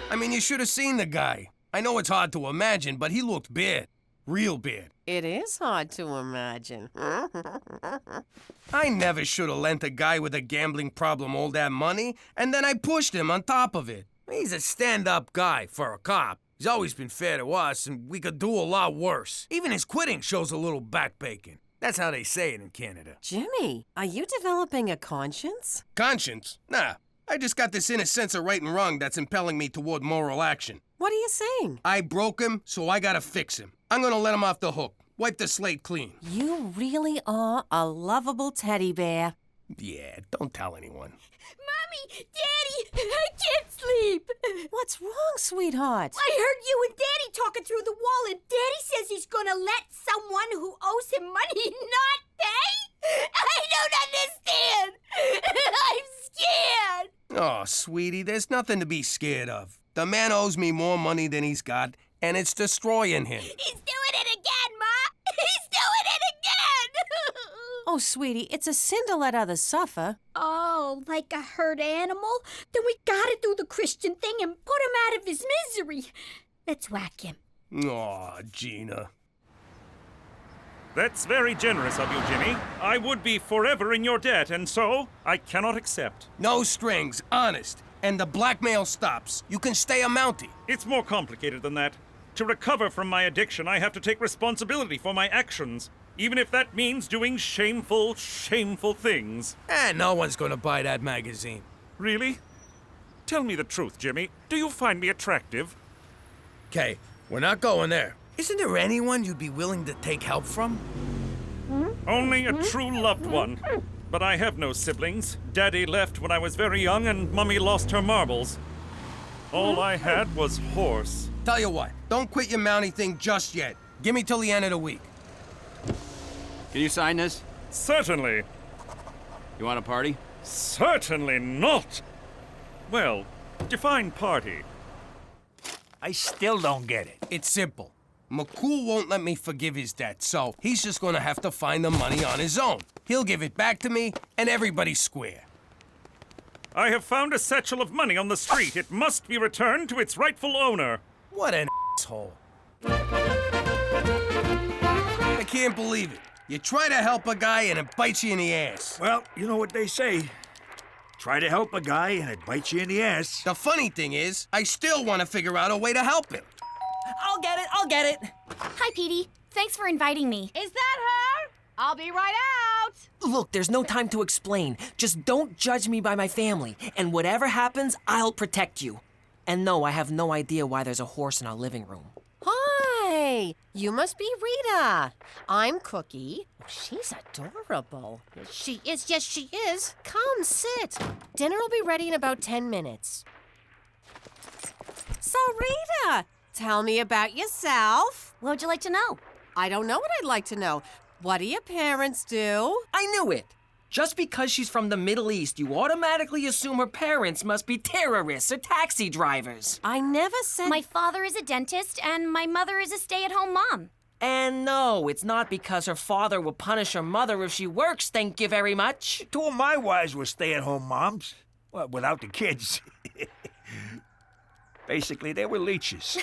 I mean, you should have seen the guy. I know it's hard to imagine, but he looked bad. Real bad. It is hard to imagine. I never should have lent a guy with a gambling problem all that money, and then I pushed him on top of it. He's a stand-up guy for a cop. He's always been fair to us, and we could do a lot worse. Even his quitting shows a little backbacon. That's how they say it in Canada. Jimmy, are you developing a conscience? Conscience? Nah. I just got this inner sense of right and wrong that's impelling me toward moral action. What are you saying? I broke him, so I gotta fix him. I'm gonna let him off the hook. Wipe the slate clean. You really are a lovable teddy bear. Yeah, don't tell anyone. Mommy! Daddy! I can't sleep! What's wrong, sweetheart? I heard you and Daddy talking through the wall, and Daddy says he's gonna let someone who owes him money not pay? I don't understand! I'm scared! Oh, sweetie, there's nothing to be scared of. The man owes me more money than he's got, and it's destroying him. He's doing it again, Ma! He's doing it again! Oh, sweetie, it's a sin to let others suffer. Oh, like a hurt animal? Then we gotta do the Christian thing and put him out of his misery. Let's whack him. Aw, Gina. That's very generous of you, Jimmy. I would be forever in your debt, and so I cannot accept. No strings, honest. And the blackmail stops. You can stay a Mountie. It's more complicated than that. To recover from my addiction, I have to take responsibility for my actions, even if that means doing shameful, shameful things. No one's gonna buy that magazine. Really? Tell me the truth, Jimmy. Do you find me attractive? Okay, we're not going there. Isn't there anyone you'd be willing to take help from? Only a true loved one. But I have no siblings. Daddy left when I was very young, and Mummy lost her marbles. All I had was horse. Tell you what, don't quit your Mountie thing just yet. Give me till the end of the week. Can you sign this? Certainly. You want a party? Certainly not. Well, define party. I still don't get it. It's simple. McCool won't let me forgive his debt, so he's just gonna have to find the money on his own. He'll give it back to me, and everybody's square. I have found a satchel of money on the street. It must be returned to its rightful owner. What an asshole. I can't believe it. You try to help a guy and it bites you in the ass. Well, you know what they say. Try to help a guy and it bites you in the ass. The funny thing is, I still want to figure out a way to help him. I'll get it. Hi, Petey. Thanks for inviting me. Is that her? I'll be right out. Look, there's no time to explain. Just don't judge me by my family, and whatever happens, I'll protect you. And no, I have no idea why there's a horse in our living room. Hi. Hi, you must be Rita. I'm Cookie. She's adorable. She is, yes, she is. Come, sit. Dinner will be ready in about 10 minutes. So, Rita, tell me about yourself. What would you like to know? I don't know what I'd like to know. What do your parents do? I knew it. Just because she's from the Middle East, you automatically assume her parents must be terrorists or taxi drivers. I never said... My father is a dentist, and my mother is a stay-at-home mom. And no, it's not because her father will punish her mother if she works, thank you very much. Two of my wives were stay-at-home moms. Well, without the kids. Basically, they were leeches.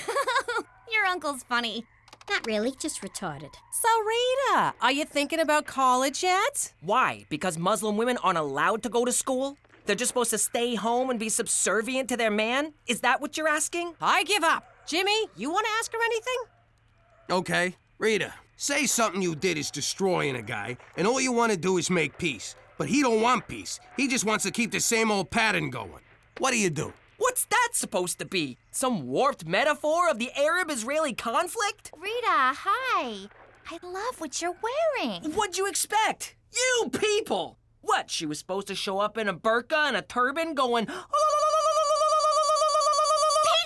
Your uncle's funny. Not really, just retarded. So, Rita, are you thinking about college yet? Why? Because Muslim women aren't allowed to go to school? They're just supposed to stay home and be subservient to their man? Is that what you're asking? I give up. Jimmy, you want to ask her anything? Okay, Rita, say something you did is destroying a guy, and all you want to do is make peace. But he don't want peace. He just wants to keep the same old pattern going. What do you do? What's that supposed to be? Some warped metaphor of the Arab-Israeli conflict? Rita, hi. I love what you're wearing. What'd you expect? You people! What, she was supposed to show up in a burqa and a turban going... Petey,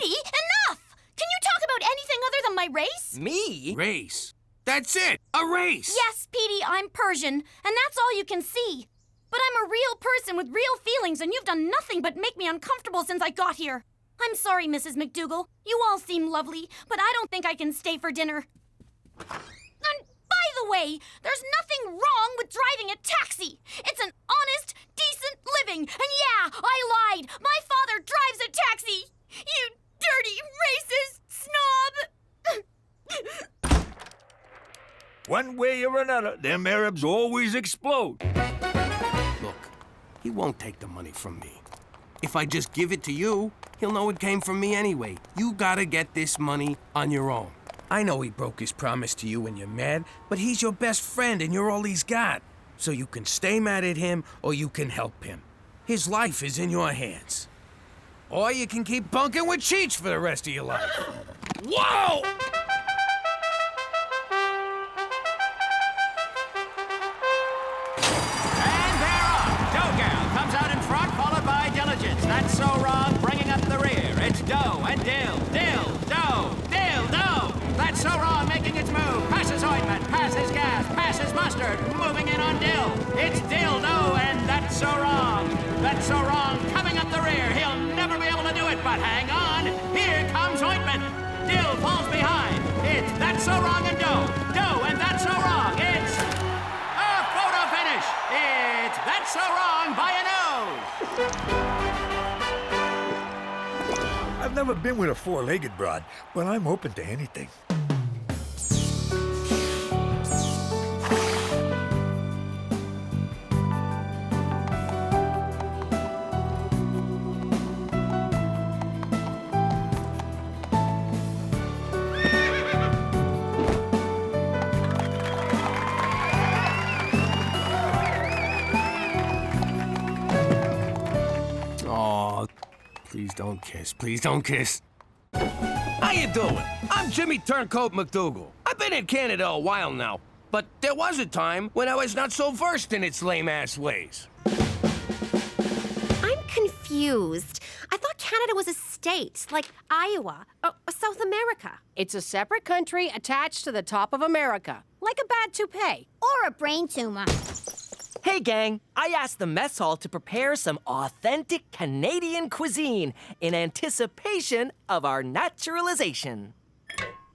enough! Can you talk about anything other than my race? Me? Race. That's it, a race. Yes, Petey, I'm Persian, and that's all you can see. But I'm a real person with real feelings, and you've done nothing but make me uncomfortable since I got here. I'm sorry, Mrs. MacDougal. You all seem lovely, but I don't think I can stay for dinner. And by the way, there's nothing wrong with driving a taxi. It's an honest, decent living. And yeah, I lied. My father drives a taxi. You dirty, racist snob. One way or another, them Arabs always explode. Look, he won't take the money from me. If I just give it to you, he'll know it came from me anyway. You gotta get this money on your own. I know he broke his promise to you when you're mad, but he's your best friend and you're all he's got. So you can stay mad at him or you can help him. His life is in your hands. Or you can keep bunking with Cheech for the rest of your life. Whoa! That's so wrong, bringing up the rear. It's dough and dill, dough, dill. That's so wrong, making its move. Passes ointment, passes gas, passes mustard, moving in on dill. It's dill, dough, and that's so wrong. That's so wrong, coming up the rear. He'll never be able to do it, but hang on. Here comes ointment. Dill falls behind. It's that's so wrong and dough, and that's so wrong. It's a photo finish. It's that's so wrong by a nose. I've never been with a four-legged broad, but I'm open to anything. Aw, please don't kiss. Please don't kiss. How you doing? I'm Jimmy Turncoat MacDougal. I've been in Canada a while now, but there was a time when I was not so versed in its lame-ass ways. I'm confused. I thought Canada was a state, like Iowa, or South America. It's a separate country attached to the top of America, like a bad toupee. Or a brain tumor. Hey, gang, I asked the mess hall to prepare some authentic Canadian cuisine in anticipation of our naturalization.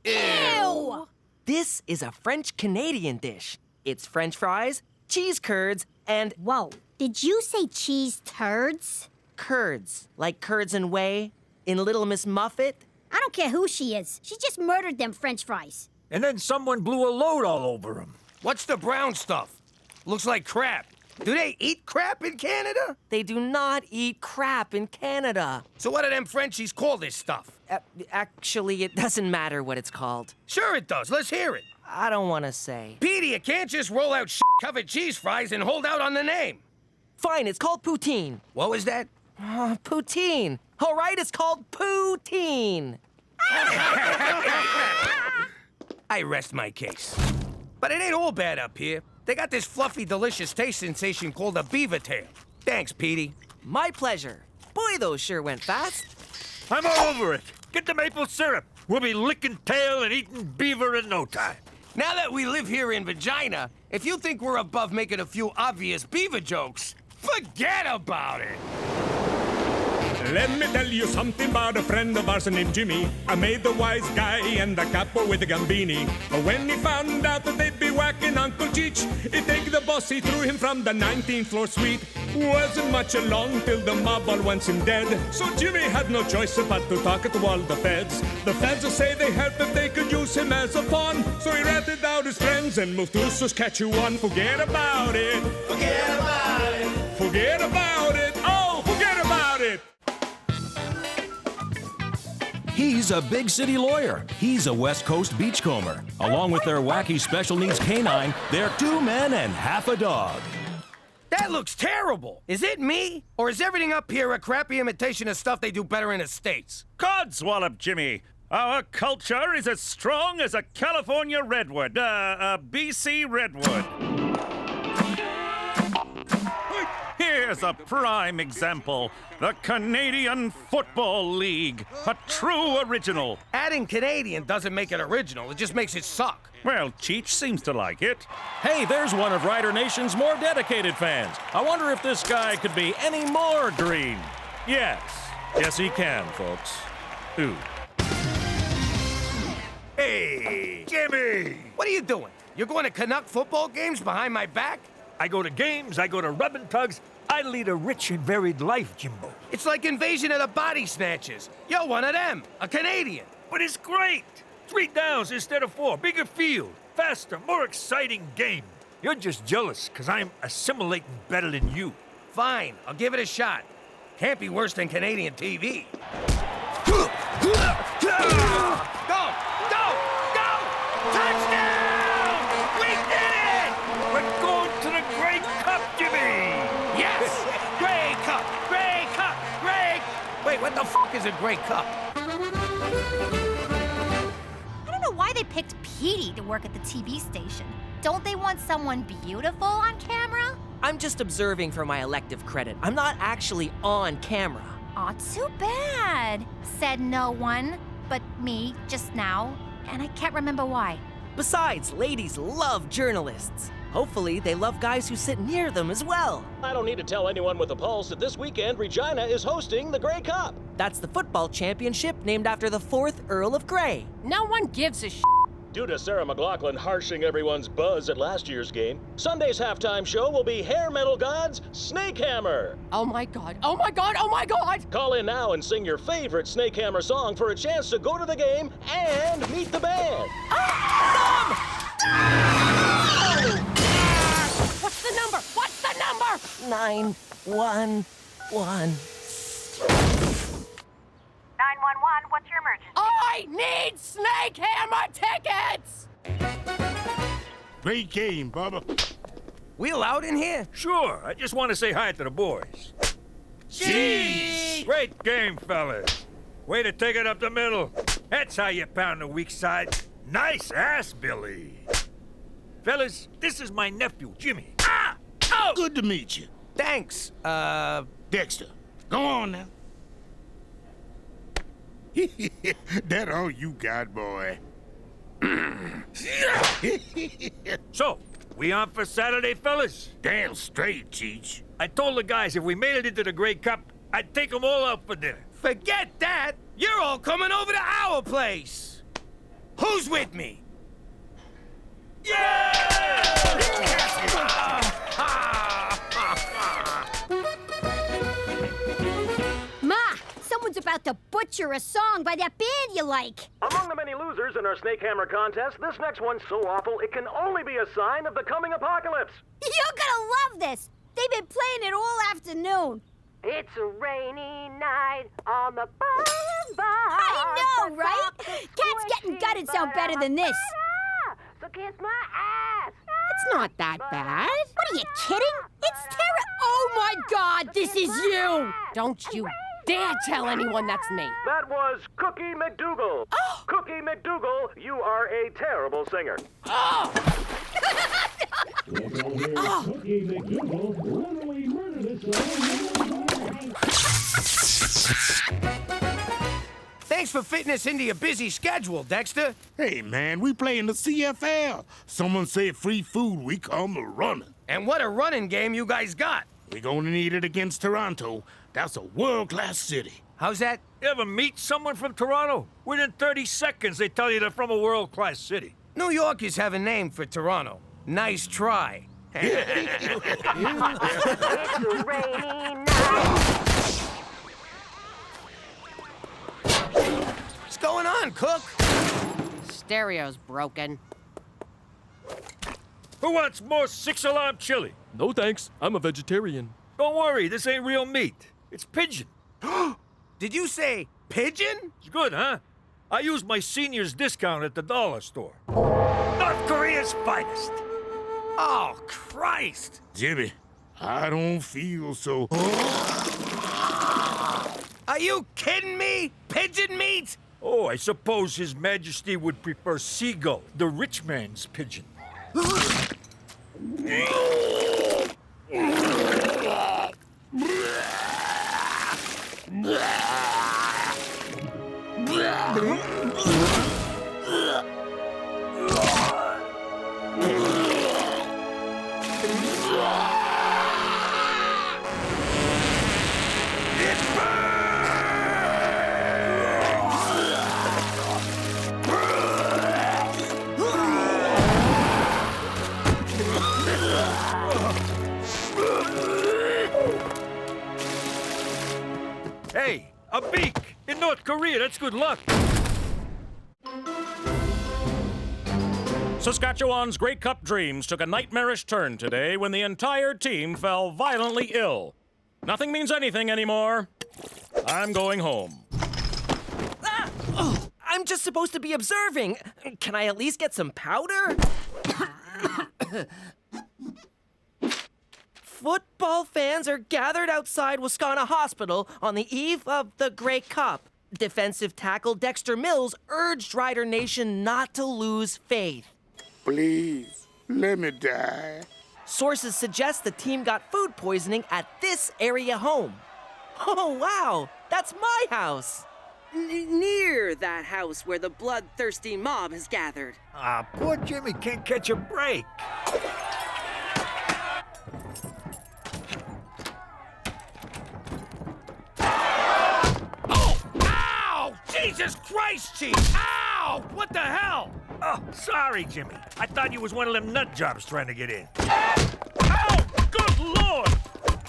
Ew! This is a French-Canadian dish. It's French fries, cheese curds, and... Whoa, did you say cheese turds? Curds, like curds and whey in Little Miss Muffet. I don't care who she is. She just murdered them French fries. And then someone blew a load all over them. What's the brown stuff? Looks like crap. Do they eat crap in Canada? They do not eat crap in Canada. So what do them Frenchies call this stuff? Actually, it doesn't matter what it's called. Sure it does. Let's hear it. I don't want to say. Petey, you can't just roll out covered cheese fries and hold out on the name. Fine, it's called poutine. What was that? Poutine. All right, it's called poutine. I rest my case. But it ain't all bad up here. They got this fluffy, delicious taste sensation called a beaver tail. Thanks, Petey. My pleasure. Boy, those sure went fast. I'm all over it. Get the maple syrup. We'll be licking tail and eating beaver in no time. Now that we live here in Regina, if you think we're above making a few obvious beaver jokes, forget about it. Let me tell you something about a friend of ours named Jimmy. I made the wise guy and the capo with the Gambini. But when he found out that they'd be whacking Uncle Cheech, he take the boss, he threw him from the 19th floor suite. Wasn't much along till the mob all wants him dead. So Jimmy had no choice but to talk to all the feds. The feds will say they help if they could use him as a pawn. So he ratted out his friends and moved to Saskatchewan. Forget about it. Forget about it. Forget about it. Oh, forget about it. He's a big city lawyer. He's a West Coast beachcomber. Along with their wacky special needs canine, they're 2 men and half a dog. That looks terrible. Is it me? Or is everything up here a crappy imitation of stuff they do better in the States? Codswallop, Jimmy. Our culture is as strong as a California redwood, a BC redwood. Here's a prime example. The Canadian Football League. A true original. Adding Canadian doesn't make it original. It just makes it suck. Well, Cheech seems to like it. Hey, there's one of Rider Nation's more dedicated fans. I wonder if this guy could be any more green. Yes. Yes, he can, folks. Ooh. Hey, Jimmy! What are you doing? You're going to Canuck football games behind my back? I go to games, I go to rubbing tugs. I lead a rich and varied life, Jimbo. It's like Invasion of the Body Snatchers. You're one of them, a Canadian. But it's great. 3 downs instead of 4. Bigger field, faster, more exciting game. You're just jealous because I'm assimilating better than you. Fine, I'll give it a shot. Can't be worse than Canadian TV. Go! Go! Go! Touchdown! We did it! We're going to the Grey Cup, Jimmy! Yes! Grey Cup! Grey Cup! Grey... Wait, what the f*** is a Grey Cup? I don't know why they picked Petey to work at the TV station. Don't they want someone beautiful on camera? I'm just observing for my elective credit. I'm not actually on camera. Aw, too bad. Said no one but me just now, and I can't remember why. Besides, ladies love journalists. Hopefully, they love guys who sit near them as well. I don't need to tell anyone with a pulse that this weekend Regina is hosting the Grey Cup. That's the football championship named after the 4th Earl of Grey. No one gives a Due to Sarah McLachlan harshing everyone's buzz at last year's game, Sunday's halftime show will be hair metal gods Snake Hammer. Oh my God, oh my God, oh my God! Call in now and sing your favorite Snake Hammer song for a chance to go to the game and meet the band. What's the number? What's the number? 911. 911, what's your emergency? I need Snake Hammer tickets! Great game, Bubba. We allowed in here? Sure, I just want to say hi to the boys. Cheese! Great game, fellas. Way to take it up the middle. That's how you pound the weak side. Nice ass, Billy. Fellas, this is my nephew, Jimmy. Ah! Oh! Good to meet you. Thanks, Dexter, go on now. That all you got, boy. So, we on for Saturday, fellas? Damn straight, Cheech. I told the guys if we made it into the Grey Cup, I'd take them all out for dinner. Forget that! You're all coming over to our place! Who's with me? Ma, someone's about to butcher a song by that band you like. Among the many losers in our Snake Hammer contest, this next one's so awful it can only be a sign of the coming apocalypse. You're gonna love this. They've been playing it all afternoon. It's a rainy night on the bar. I know, right? Cats Getting Gutted sound better than this. So kiss my ass. It's not that bad. What are you kidding? It's terrible. Oh my God, this is you. Don't you dare tell anyone that's me. That was Cookie MacDougal. Oh! Cookie MacDougal, you are a terrible singer. Oh! Cookie MacDougal brutally murdered Thanks for fitting us into your busy schedule, Dexter. Hey, man, we play in the CFL. Someone say free food, we come running. And what a running game you guys got. We gonna need it against Toronto. That's a world-class city. How's that? You ever meet someone from Toronto? Within 30 seconds, they tell you they're from a world-class city. New Yorkers have a name for Toronto. Nice try. It's a rainy night. What's going on, Cook? Stereo's broken. Who wants more 6-alarm chili? No thanks, I'm a vegetarian. Don't worry, this ain't real meat. It's pigeon. Did you say pigeon? It's good, huh? I use my senior's discount at the dollar store. North Korea's finest. Oh, Christ! Jimmy, I don't feel so... Are you kidding me? Pigeon meat? Oh, I suppose His Majesty would prefer seagull, the rich man's pigeon. Hey, a beak! In North Korea, that's good luck. Saskatchewan's Grey Cup dreams took a nightmarish turn today when the entire team fell violently ill. Nothing means anything anymore. I'm going home. Ah! Oh, I'm just supposed to be observing. Can I at least get some powder? Football fans are gathered outside Wascana Hospital on the eve of the Grey Cup. Defensive tackle Dexter Mills urged Rider Nation not to lose faith. Please, let me die. Sources suggest the team got food poisoning at this area home. Oh, wow, that's my house. Near that house where the bloodthirsty mob has gathered. Ah, poor Jimmy can't catch a break. Jesus Christ, Cheech! Ow! What the hell? Oh, sorry, Jimmy. I thought you was one of them nut jobs trying to get in. Ow! Good Lord!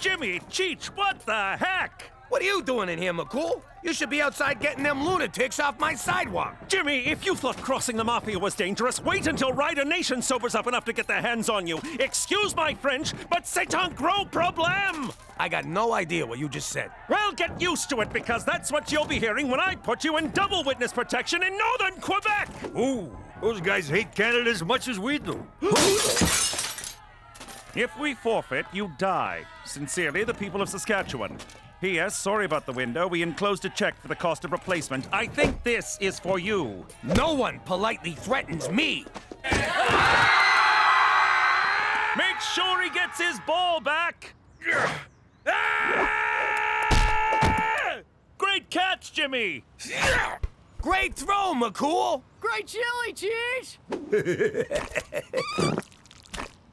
Jimmy, Cheech, what the heck? What are you doing in here, McCool? You should be outside getting them lunatics off my sidewalk. Jimmy, if you thought crossing the Mafia was dangerous, wait until Rider Nation sobers up enough to get their hands on you. Excuse my French, but c'est un gros problème! I got no idea what you just said. Well, get used to it, because that's what you'll be hearing when I put you in double witness protection in northern Quebec! Ooh, those guys hate Canada as much as we do. If we forfeit, you die. Sincerely, the people of Saskatchewan. P.S. Sorry about the window. We enclosed a check for the cost of replacement. I think this is for you. No one politely threatens me. Make sure he gets his ball back. Great catch, Jimmy. Great throw, McCool. Great chili, Cheech!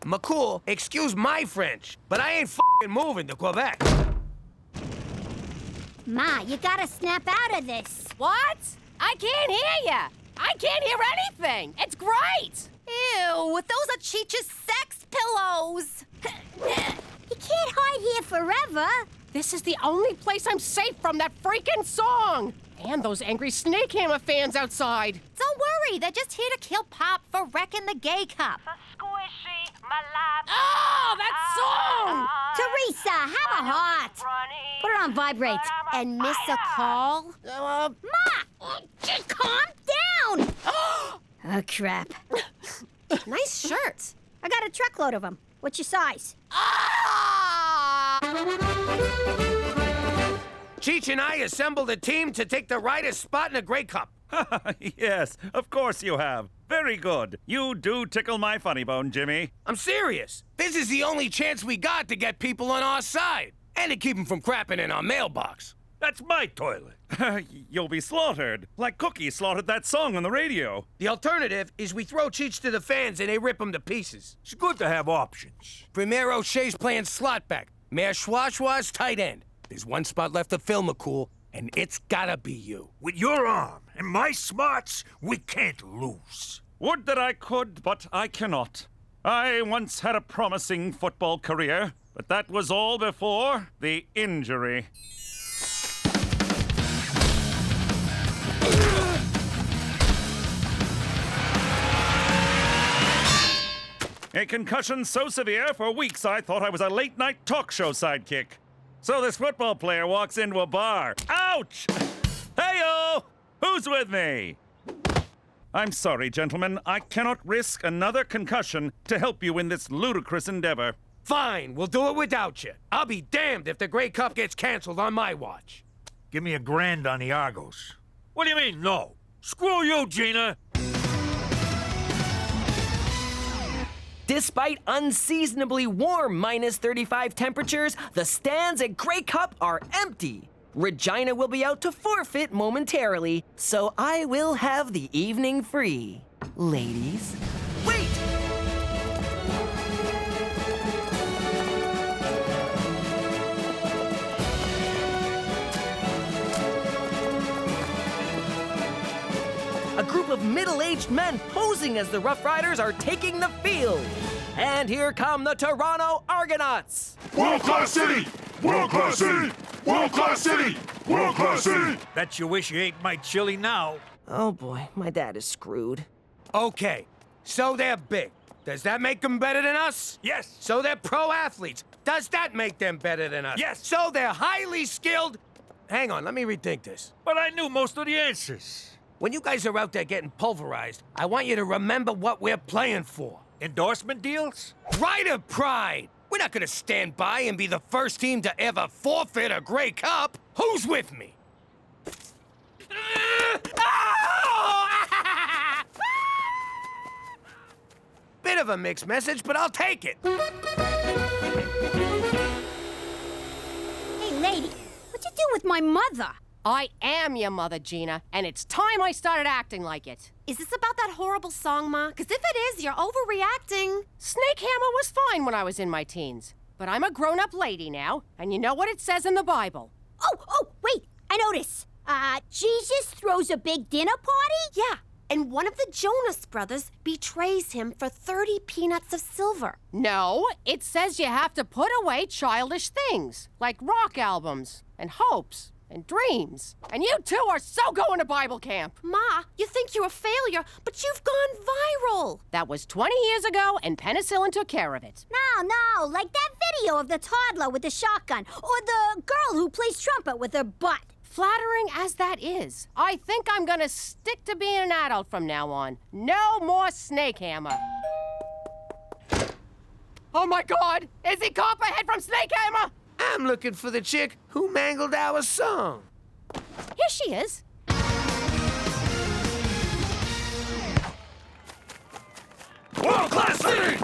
McCool, excuse my French, but I ain't f***ing moving to Quebec. Ma, you gotta snap out of this. What? I can't hear ya. I can't hear anything. It's great. Ew, those are Cheech's sex pillows. You can't hide here forever. This is the only place I'm safe from that freaking song. And those angry Snakehammer fans outside. Don't worry, they're just here to kill Pop for wrecking the gay cup. Squishy, my life. Oh, that song! Teresa, have a heart. Put it on vibrate. And miss a call? Ma! Calm down! Oh, crap. Nice shirt. I got a truckload of them. What's your size? Cheech and I assembled a team to take the Riders' spot in the Grey Cup. Yes, of course you have. Very good. You do tickle my funny bone, Jimmy. I'm serious. This is the only chance we got to get people on our side. And to keep them from crapping in our mailbox. That's my toilet. You'll be slaughtered, like Cookie slaughtered that song on the radio. The alternative is we throw Cheech to the fans and they rip him to pieces. It's good to have options. Premier O'Shea's playing slot back. Mayor Schwaschwa's tight end. There's one spot left to fill McCool, and it's gotta be you. With your arm and my smarts, we can't lose. Would that I could, but I cannot. I once had a promising football career, but that was all before the injury. A concussion so severe, for weeks I thought I was a late-night talk show sidekick. So this football player walks into a bar. Ouch! Hey-o! Who's with me? I'm sorry, gentlemen. I cannot risk another concussion to help you in this ludicrous endeavor. Fine, we'll do it without you. I'll be damned if the Grey Cup gets canceled on my watch. Give me $1,000 on the Argos. What do you mean, no? Screw you, Gina! Despite unseasonably warm -35 temperatures, the stands at Grey Cup are empty. Regina will be out to forfeit momentarily, so I will have the evening free. Ladies, wait! A group of middle-aged men posing as the Roughriders are taking the field. And here come the Toronto Argonauts. World-class city! World-class city! World-class city! World-class city! Bet you wish you ate my chili now. Oh boy, my dad is screwed. Okay, so they're big. Does that make them better than us? Yes. So they're pro athletes. Does that make them better than us? Yes. So they're highly skilled. Hang on, let me rethink this. But I knew most of the answers. When you guys are out there getting pulverized, I want you to remember what we're playing for. Endorsement deals? Rider pride! We're not gonna stand by and be the first team to ever forfeit a Grey Cup. Who's with me? Bit of a mixed message, but I'll take it. Hey, lady, what'd you do with my mother? I am your mother, Gina, and it's time I started acting like it. Is this about that horrible song, Ma? Because if it is, you're overreacting. Snake Hammer was fine when I was in my teens. But I'm a grown-up lady now, and you know what it says in the Bible. Oh, wait, I notice. Jesus throws a big dinner party? Yeah, and one of the Jonas brothers betrays him for 30 peanuts of silver. No, it says you have to put away childish things, like rock albums and hopes and dreams. And you two are so going to Bible camp. Ma, you think you're a failure, but you've gone viral. That was 20 years ago, and penicillin took care of it. No, like that video of the toddler with the shotgun, or the girl who plays trumpet with her butt. Flattering as that is, I think I'm gonna stick to being an adult from now on. No more Snake Hammer. Oh my God! Is he Copperhead from Snake Hammer? I'm looking for the chick who mangled our song. Here she is. World-class city!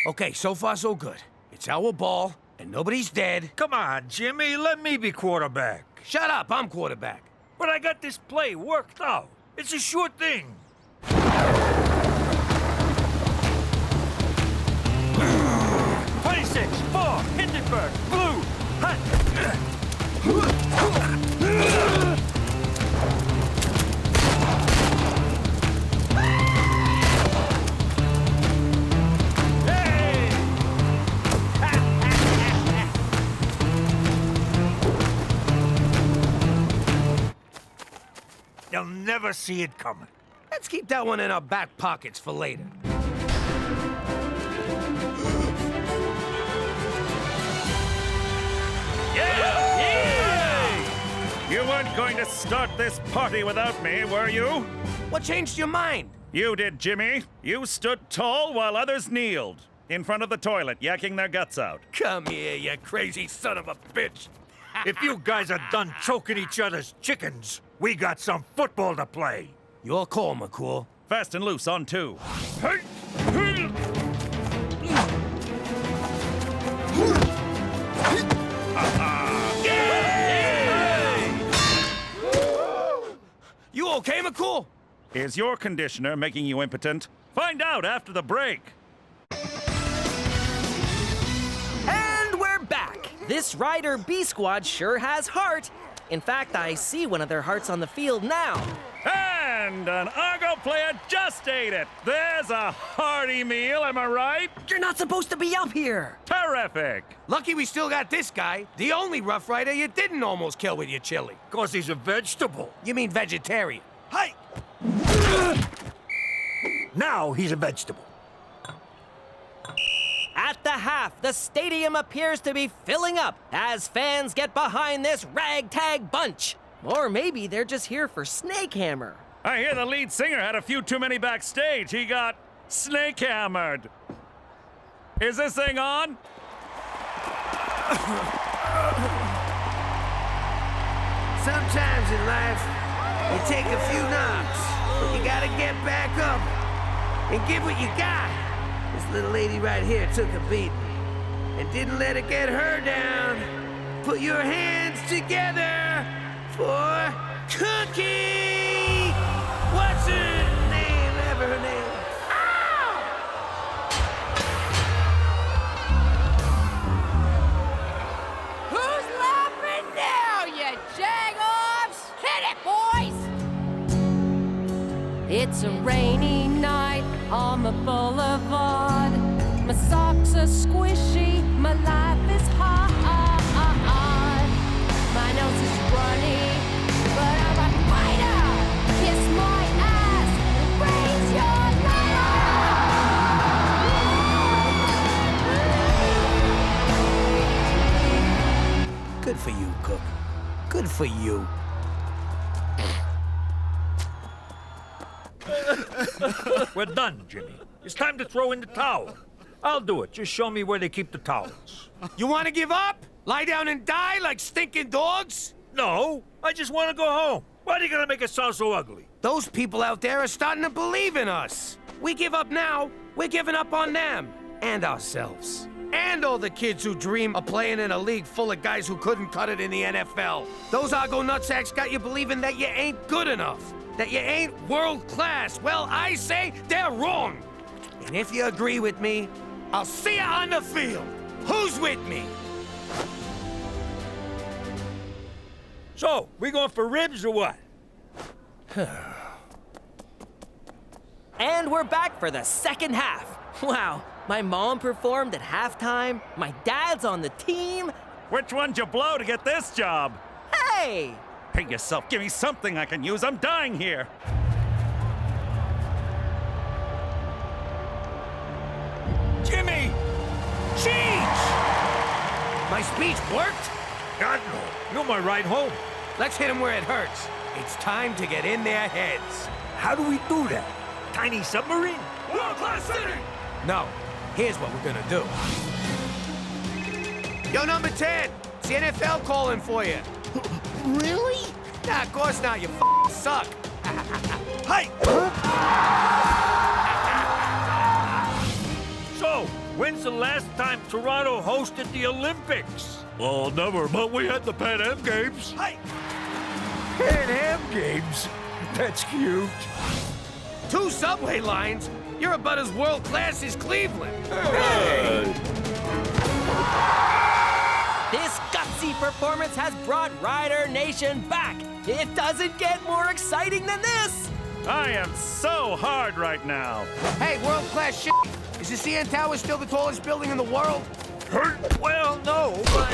Okay, so far so good. It's our ball, and nobody's dead. Come on, Jimmy, let me be quarterback. Shut up, I'm quarterback. But I got this play worked out. It's a sure thing. 26, 4, Hindenburg, blue, hut. Hey! They'll never see it coming. Let's keep that one in our back pockets for later. You weren't going to start this party without me, were you? What changed your mind? You did, Jimmy. You stood tall while others kneeled. in front of the toilet, yakking their guts out. Come here, you crazy son of a bitch. If you guys are done choking each other's chickens, we got some football to play. Your call, McCool. Fast and loose on 2. You okay, McCool? Is your conditioner making you impotent? Find out after the break. And we're back. This Rider B Squad sure has heart. In fact, I see one of their hearts on the field now. And an Argo player just ate it. There's a hearty meal, am I right? You're not supposed to be up here. Terrific. Lucky we still got this guy, the only Rough Rider you didn't almost kill with your chili. 'Cause he's a vegetable. You mean vegetarian? Hey! Now he's a vegetable. At the half, the stadium appears to be filling up as fans get behind this ragtag bunch. Or maybe they're just here for Snake Hammer. I hear the lead singer had a few too many backstage. He got snake hammered. Is this thing on? Sometimes in life, you take a few knocks, but you gotta get back up and give what you got. This little lady right here took a beating and didn't let it get her down. Put your hands together for Cookie! What's her name? Ever her name? Who's laughing now, you jag-offs? Hit it, boys! It's a rainy night on the boulevard. My socks are squishy, my life is hard. My nose is runny, but I'm a fighter. Kiss my ass, raise your light. Good for you, Cook. Good for you. We're done, Jimmy. It's time to throw in the towel. I'll do it. Just show me where they keep the towels. You want to give up? Lie down and die like stinking dogs? No, I just want to go home. Why are you gonna make it sound so ugly? Those people out there are starting to believe in us. We give up now, we're giving up on them. And ourselves. And all the kids who dream of playing in a league full of guys who couldn't cut it in the NFL. Those Argo nutsacks got you believing that you ain't good enough. That you ain't world class. Well, I say they're wrong. And if you agree with me, I'll see you on the field. Who's with me? So, we going for ribs or what? And we're back for the second half. Wow, my mom performed at halftime. My dad's on the team. Which one'd you blow to get this job? Hey! Pay yourself. Give me something I can use. I'm dying here. Jimmy! Cheech! My speech worked? God, no. You're my ride home. Let's hit them where it hurts. It's time to get in their heads. How do we do that? Tiny submarine? World-class city! No. Here's what we're gonna do. Yo, number 10. It's the NFL calling for you. Really? Nah, of course not. You suck. Hey! So, when's the last time Toronto hosted the Olympics? Oh, never, but we had the Pan Am Games. Hey! Pan Am Games? That's cute. 2 subway lines? You're about as world-class as Cleveland. Hey! This gutsy performance has brought Rider Nation back. It doesn't get more exciting than this. I am so hard right now. Hey, world-class shit. Is the CN Tower still the tallest building in the world? Well, no, but...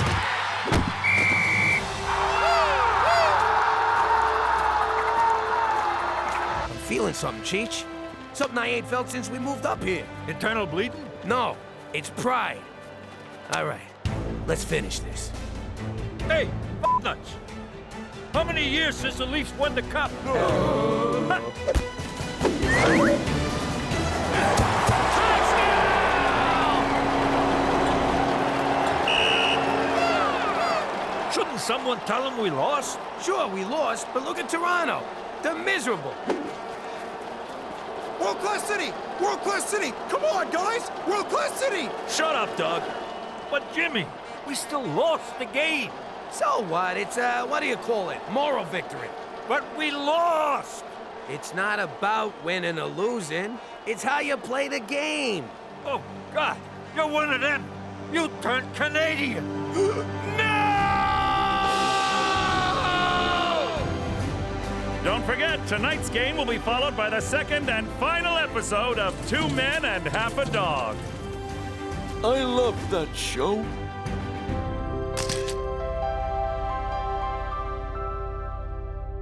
I'm feeling something, Cheech. Something I ain't felt since we moved up here. Internal bleeding? No, it's pride. All right, let's finish this. Hey, nuts! How many years since the Leafs won the Cup? someone tell him we lost? Sure, we lost, but look at Toronto. They're miserable. World-class city! World-class city! Come on, guys! World-class city! Shut up, Doug. But Jimmy, we still lost the game. So what? It's what do you call it? Moral victory. But we lost! It's not about winning or losing. It's how you play the game. Oh, God. You're one of them. You turned Canadian. Don't forget, tonight's game will be followed by the second and final episode of 2 Men and Half a Dog. I love that show.